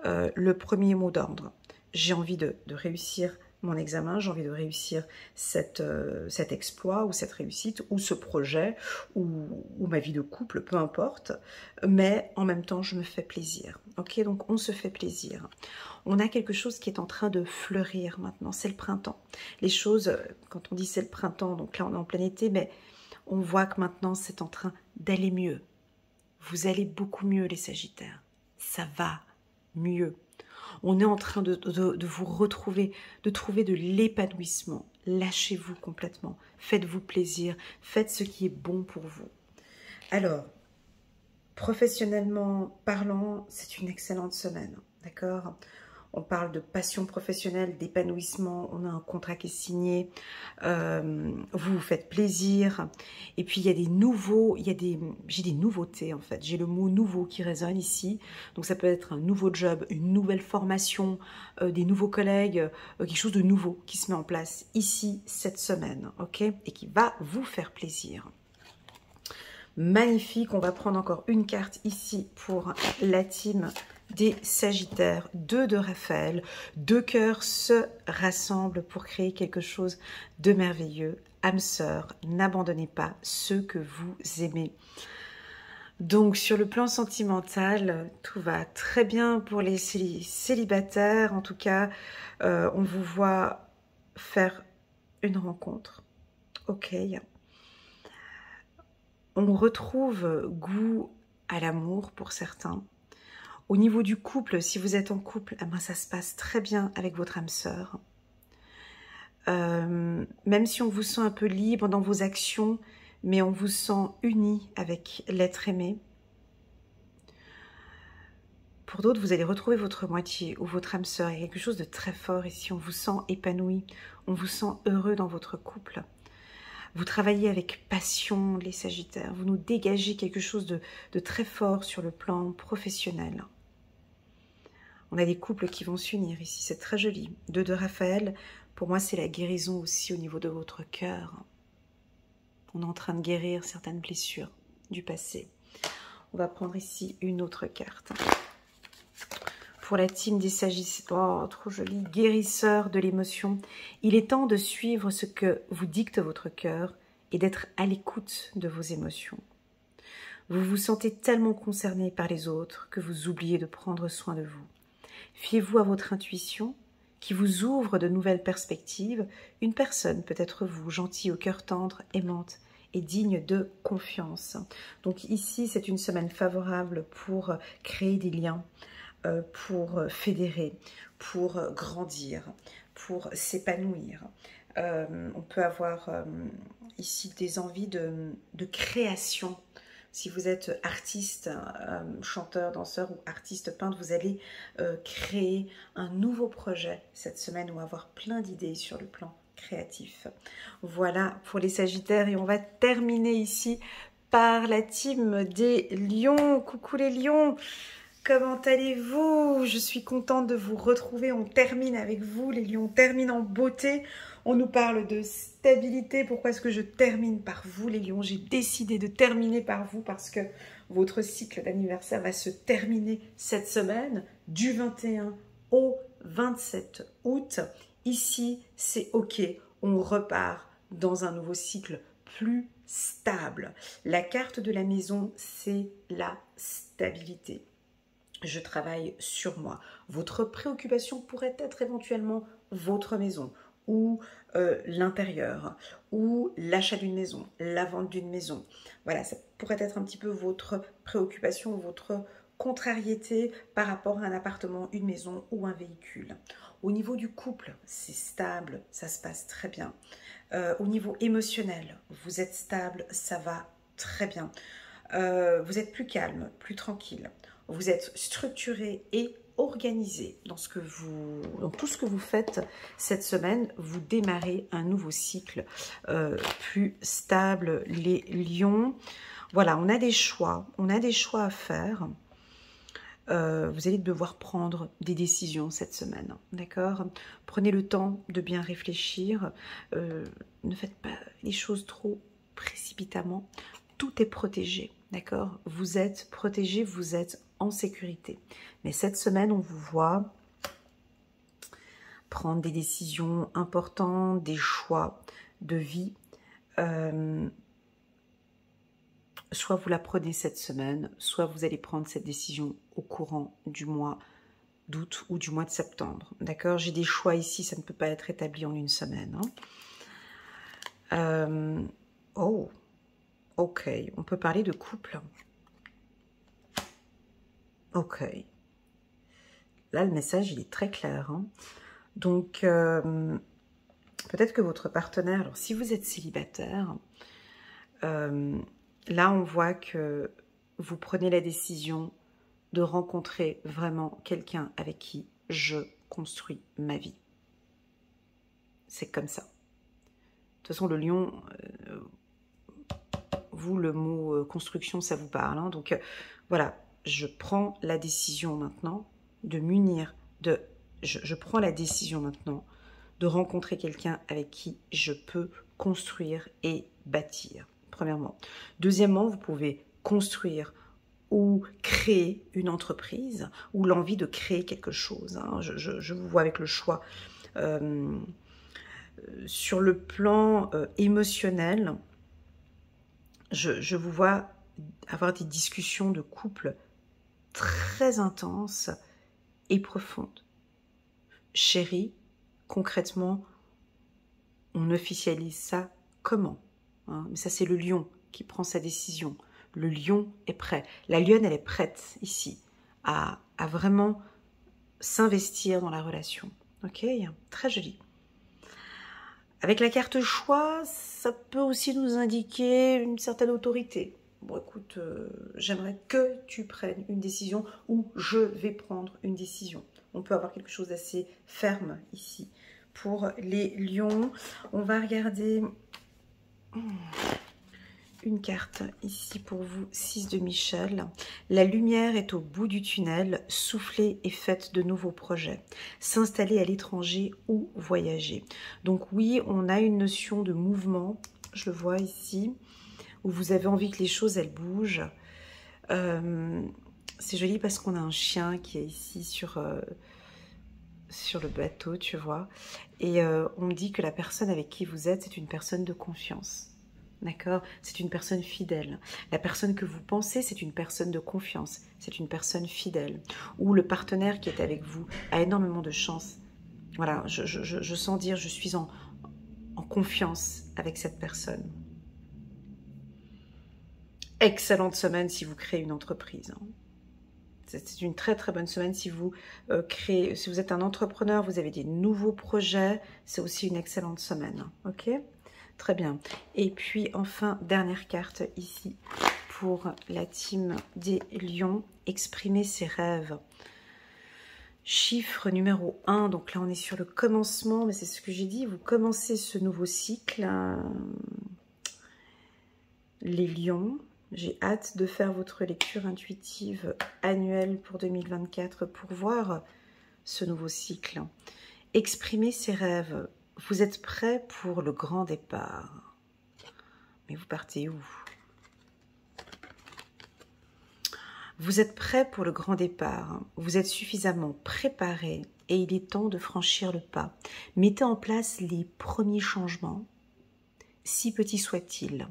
Speaker 1: le premier mot d'ordre, j'ai envie de réussir mon examen, j'ai envie de réussir cet exploit ou cette réussite ou ce projet ou ma vie de couple, peu importe. Mais en même temps, je me fais plaisir. Ok, donc on se fait plaisir. On a quelque chose qui est en train de fleurir maintenant, c'est le printemps. Les choses, quand on dit c'est le printemps, donc là on est en plein été, mais on voit que maintenant c'est en train d'aller mieux. Vous allez beaucoup mieux les Sagittaires. Ça va mieux. On est en train de vous retrouver, de trouver de l'épanouissement. Lâchez-vous complètement. Faites-vous plaisir. Faites ce qui est bon pour vous. Alors, professionnellement parlant, c'est une excellente semaine. D'accord ? On parle de passion professionnelle, d'épanouissement, on a un contrat qui est signé, vous vous faites plaisir. Et puis il y a des nouveaux, j'ai des nouveautés en fait. J'ai le mot nouveau qui résonne ici. Donc ça peut être un nouveau job, une nouvelle formation, des nouveaux collègues, quelque chose de nouveau qui se met en place ici cette semaine, ok? Et qui va vous faire plaisir. Magnifique, on va prendre encore une carte ici pour la team des Sagittaires, 2 de Raphaël, 2 cœurs se rassemblent pour créer quelque chose de merveilleux. Âme sœur, n'abandonnez pas ceux que vous aimez. Donc sur le plan sentimental, tout va très bien pour les célibataires. En tout cas, on vous voit faire une rencontre. Ok. On retrouve goût à l'amour pour certains. Au niveau du couple, si vous êtes en couple, eh ben ça se passe très bien avec votre âme sœur. Même si on vous sent un peu libre dans vos actions, mais on vous sent uni avec l'être aimé. Pour d'autres, vous allez retrouver votre moitié ou votre âme sœur. Il y a quelque chose de très fort ici. On vous sent épanoui, on vous sent heureux dans votre couple. Vous travaillez avec passion, les Sagittaires. Vous nous dégagez quelque chose de très fort sur le plan professionnel. On a des couples qui vont s'unir ici, c'est très joli. 2 de Raphaël, pour moi c'est la guérison aussi au niveau de votre cœur. On est en train de guérir certaines blessures du passé. On va prendre ici une autre carte. Pour la team des Sagittaires, oh trop joli, guérisseur de l'émotion. Il est temps de suivre ce que vous dicte votre cœur et d'être à l'écoute de vos émotions. Vous vous sentez tellement concerné par les autres que vous oubliez de prendre soin de vous. Fiez-vous à votre intuition qui vous ouvre de nouvelles perspectives. Une personne peut être vous, gentille, au cœur tendre, aimante et digne de confiance. Donc ici, c'est une semaine favorable pour créer des liens, pour fédérer, pour grandir, pour s'épanouir. On peut avoir ici des envies de création. Si vous êtes artiste, chanteur, danseur ou artiste peintre, vous allez créer un nouveau projet cette semaine ou avoir plein d'idées sur le plan créatif. Voilà pour les Sagittaires et on va terminer ici par la team des Lions. Coucou les Lions! Comment allez-vous? Je suis contente de vous retrouver. On termine avec vous, les Lions. On termine en beauté. On nous parle de stabilité. Pourquoi est-ce que je termine par vous, les Lions? J'ai décidé de terminer par vous parce que votre cycle d'anniversaire va se terminer cette semaine, du 21 au 27 août. Ici, c'est OK. On repart dans un nouveau cycle plus stable. La carte de la maison, c'est la stabilité. Je travaille sur moi. Votre préoccupation pourrait être éventuellement votre maison ou l'intérieur ou l'achat d'une maison, la vente d'une maison. Voilà, ça pourrait être un petit peu votre préoccupation, votre contrariété par rapport à un appartement, une maison ou un véhicule. Au niveau du couple, c'est stable, ça se passe très bien. Au niveau émotionnel, vous êtes stable, ça va très bien. Vous êtes plus calme, plus tranquille. Vous êtes structuré et organisé dans tout ce que vous faites cette semaine. Vous démarrez un nouveau cycle plus stable, les Lions. Voilà, on a des choix à faire. Vous allez devoir prendre des décisions cette semaine, d'accord? Prenez le temps de bien réfléchir. Ne faites pas les choses trop précipitamment. Tout est protégé, d'accord? Vous êtes protégé, vous êtes en sécurité. Mais cette semaine, on vous voit prendre des décisions importantes, des choix de vie. Soit vous la prenez cette semaine, soit vous allez prendre cette décision au courant du mois d'août ou du mois de septembre. D'accord? J'ai des choix ici, ça ne peut pas être établi en une semaine. Hein. Oh, ok, on peut parler de couple. Ok. Là, le message, il est très clair. Hein. Donc, peut-être que votre partenaire, alors si vous êtes célibataire, là, on voit que vous prenez la décision de rencontrer vraiment quelqu'un avec qui je construis ma vie. C'est comme ça. De toute façon, le lion, vous, le mot construction, ça vous parle. Hein. Donc, voilà, je prends la décision maintenant de m'unir, je prends la décision maintenant de rencontrer quelqu'un avec qui je peux construire et bâtir, premièrement. Deuxièmement, vous pouvez construire ou créer une entreprise ou l'envie de créer quelque chose. Hein. Je vous vois avec le choix. Sur le plan émotionnel, je vous vois avoir des discussions de couple très intenses et profondes. Chérie, concrètement, on officialise ça comment? Hein? Mais ça, c'est le lion qui prend sa décision. Le lion est prêt. La lionne, elle est prête ici à vraiment s'investir dans la relation. Ok? Très joli. Avec la carte choix, ça peut aussi nous indiquer une certaine autorité. Bon, écoute, j'aimerais que tu prennes une décision ou je vais prendre une décision. On peut avoir quelque chose d'assez ferme ici. Pour les lions, on va regarder une carte ici pour vous, 6 de Michel. La lumière est au bout du tunnel, soufflez et faites de nouveaux projets. S'installer à l'étranger ou voyager. Donc oui, on a une notion de mouvement, je le vois ici, où vous avez envie que les choses, elles bougent. C'est joli parce qu'on a un chien qui est ici sur le bateau, tu vois. Et on me dit que la personne avec qui vous êtes, c'est une personne de confiance. D'accord? C'est une personne fidèle. La personne que vous pensez, c'est une personne de confiance. C'est une personne fidèle. Ou le partenaire qui est avec vous a énormément de chance. Voilà, je sens dire, je suis en confiance avec cette personne. Excellente semaine si vous créez une entreprise. Hein. C'est une très très bonne semaine si vous créez, si vous êtes un entrepreneur, vous avez des nouveaux projets, c'est aussi une excellente semaine. Ok? Très bien. Et puis enfin, dernière carte ici pour la team des lions, exprimer ses rêves. Chiffre numéro 1, donc là on est sur le commencement, mais c'est ce que j'ai dit, vous commencez ce nouveau cycle. Les lions, j'ai hâte de faire votre lecture intuitive annuelle pour 2024 pour voir ce nouveau cycle. Exprimer ses rêves. Vous êtes prêt pour le grand départ. Mais vous partez où? Vous êtes prêt pour le grand départ. Vous êtes suffisamment préparé et il est temps de franchir le pas. Mettez en place les premiers changements, si petits soient-ils.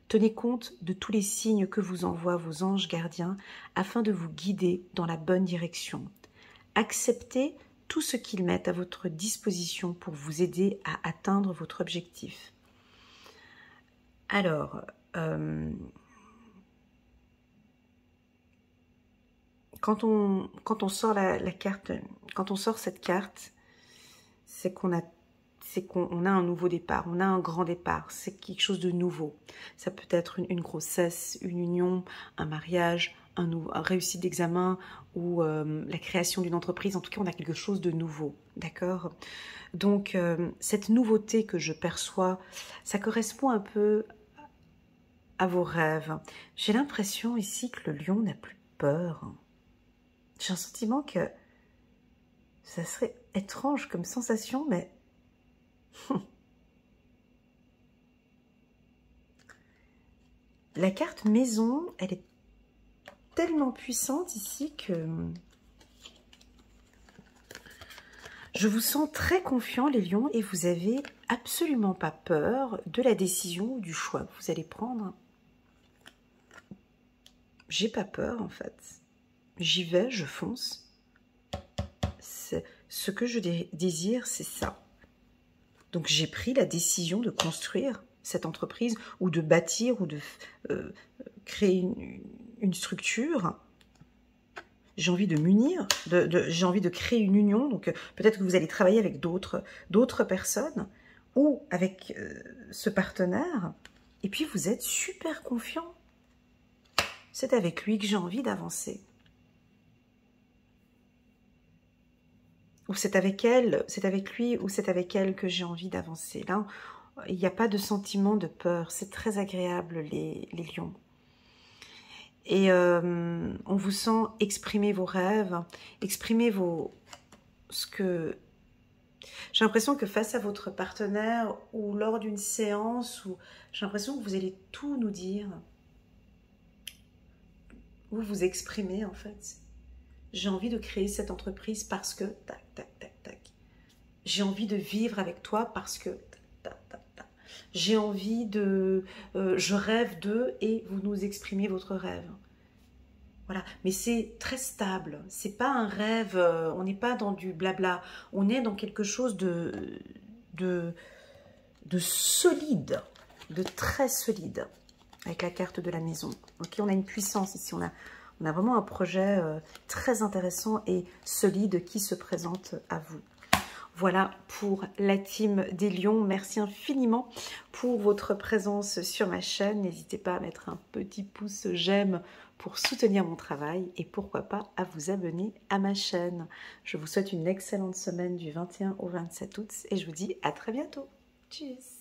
Speaker 1: Tenez compte de tous les signes que vous envoient vos anges gardiens afin de vous guider dans la bonne direction. Acceptez tout ce qu'ils mettent à votre disposition pour vous aider à atteindre votre objectif. Alors, quand on sort la carte, quand on sort cette carte, c'est qu'on a un nouveau départ, on a un grand départ, c'est quelque chose de nouveau. Ça peut être une grossesse, une union, un mariage, un réussite d'examen ou la création d'une entreprise. En tout cas, on a quelque chose de nouveau, d'accord? Donc, cette nouveauté que je perçois, ça correspond un peu à vos rêves. J'ai l'impression ici que le lion n'a plus peur. J'ai un sentiment que ça serait étrange comme sensation, mais... La carte maison, elle est tellement puissante ici que Je vous sens très confiant, les lions, et vous n'avez absolument pas peur de la décision ou du choix que vous allez prendre. J'ai pas peur, en fait. J'y vais, je fonce. Ce que je désire, c'est ça. Donc j'ai pris la décision de construire cette entreprise ou de bâtir ou de créer une structure. J'ai envie de m'unir, j'ai envie de créer une union. Donc peut-être que vous allez travailler avec d'autres personnes ou avec ce partenaire. Et puis vous êtes super confiant. C'est avec lui que j'ai envie d'avancer. Ou c'est avec elle, c'est avec lui ou c'est avec elle que j'ai envie d'avancer. Là, il n'y a pas de sentiment de peur. C'est très agréable, les lions. Et on vous sent exprimer vos rêves, exprimer j'ai l'impression que face à votre partenaire ou lors d'une séance, j'ai l'impression que vous allez tout nous dire. Vous vous exprimez en fait. J'ai envie de créer cette entreprise parce que... Tac, tac, tac, tac. J'ai envie de vivre avec toi parce que... Tac, tac, tac. J'ai envie de... je rêve de... Et vous nous exprimez votre rêve. Voilà. Mais c'est très stable. C'est pas un rêve... on n'est pas dans du blabla. On est dans quelque chose de solide. De très solide. Avec la carte de la maison. Ok, on a une puissance ici. On a vraiment un projet très intéressant et solide qui se présente à vous. Voilà pour la team des lions. Merci infiniment pour votre présence sur ma chaîne. N'hésitez pas à mettre un petit pouce j'aime pour soutenir mon travail et pourquoi pas à vous abonner à ma chaîne. Je vous souhaite une excellente semaine du 21 au 27 août et je vous dis à très bientôt. Tchuss!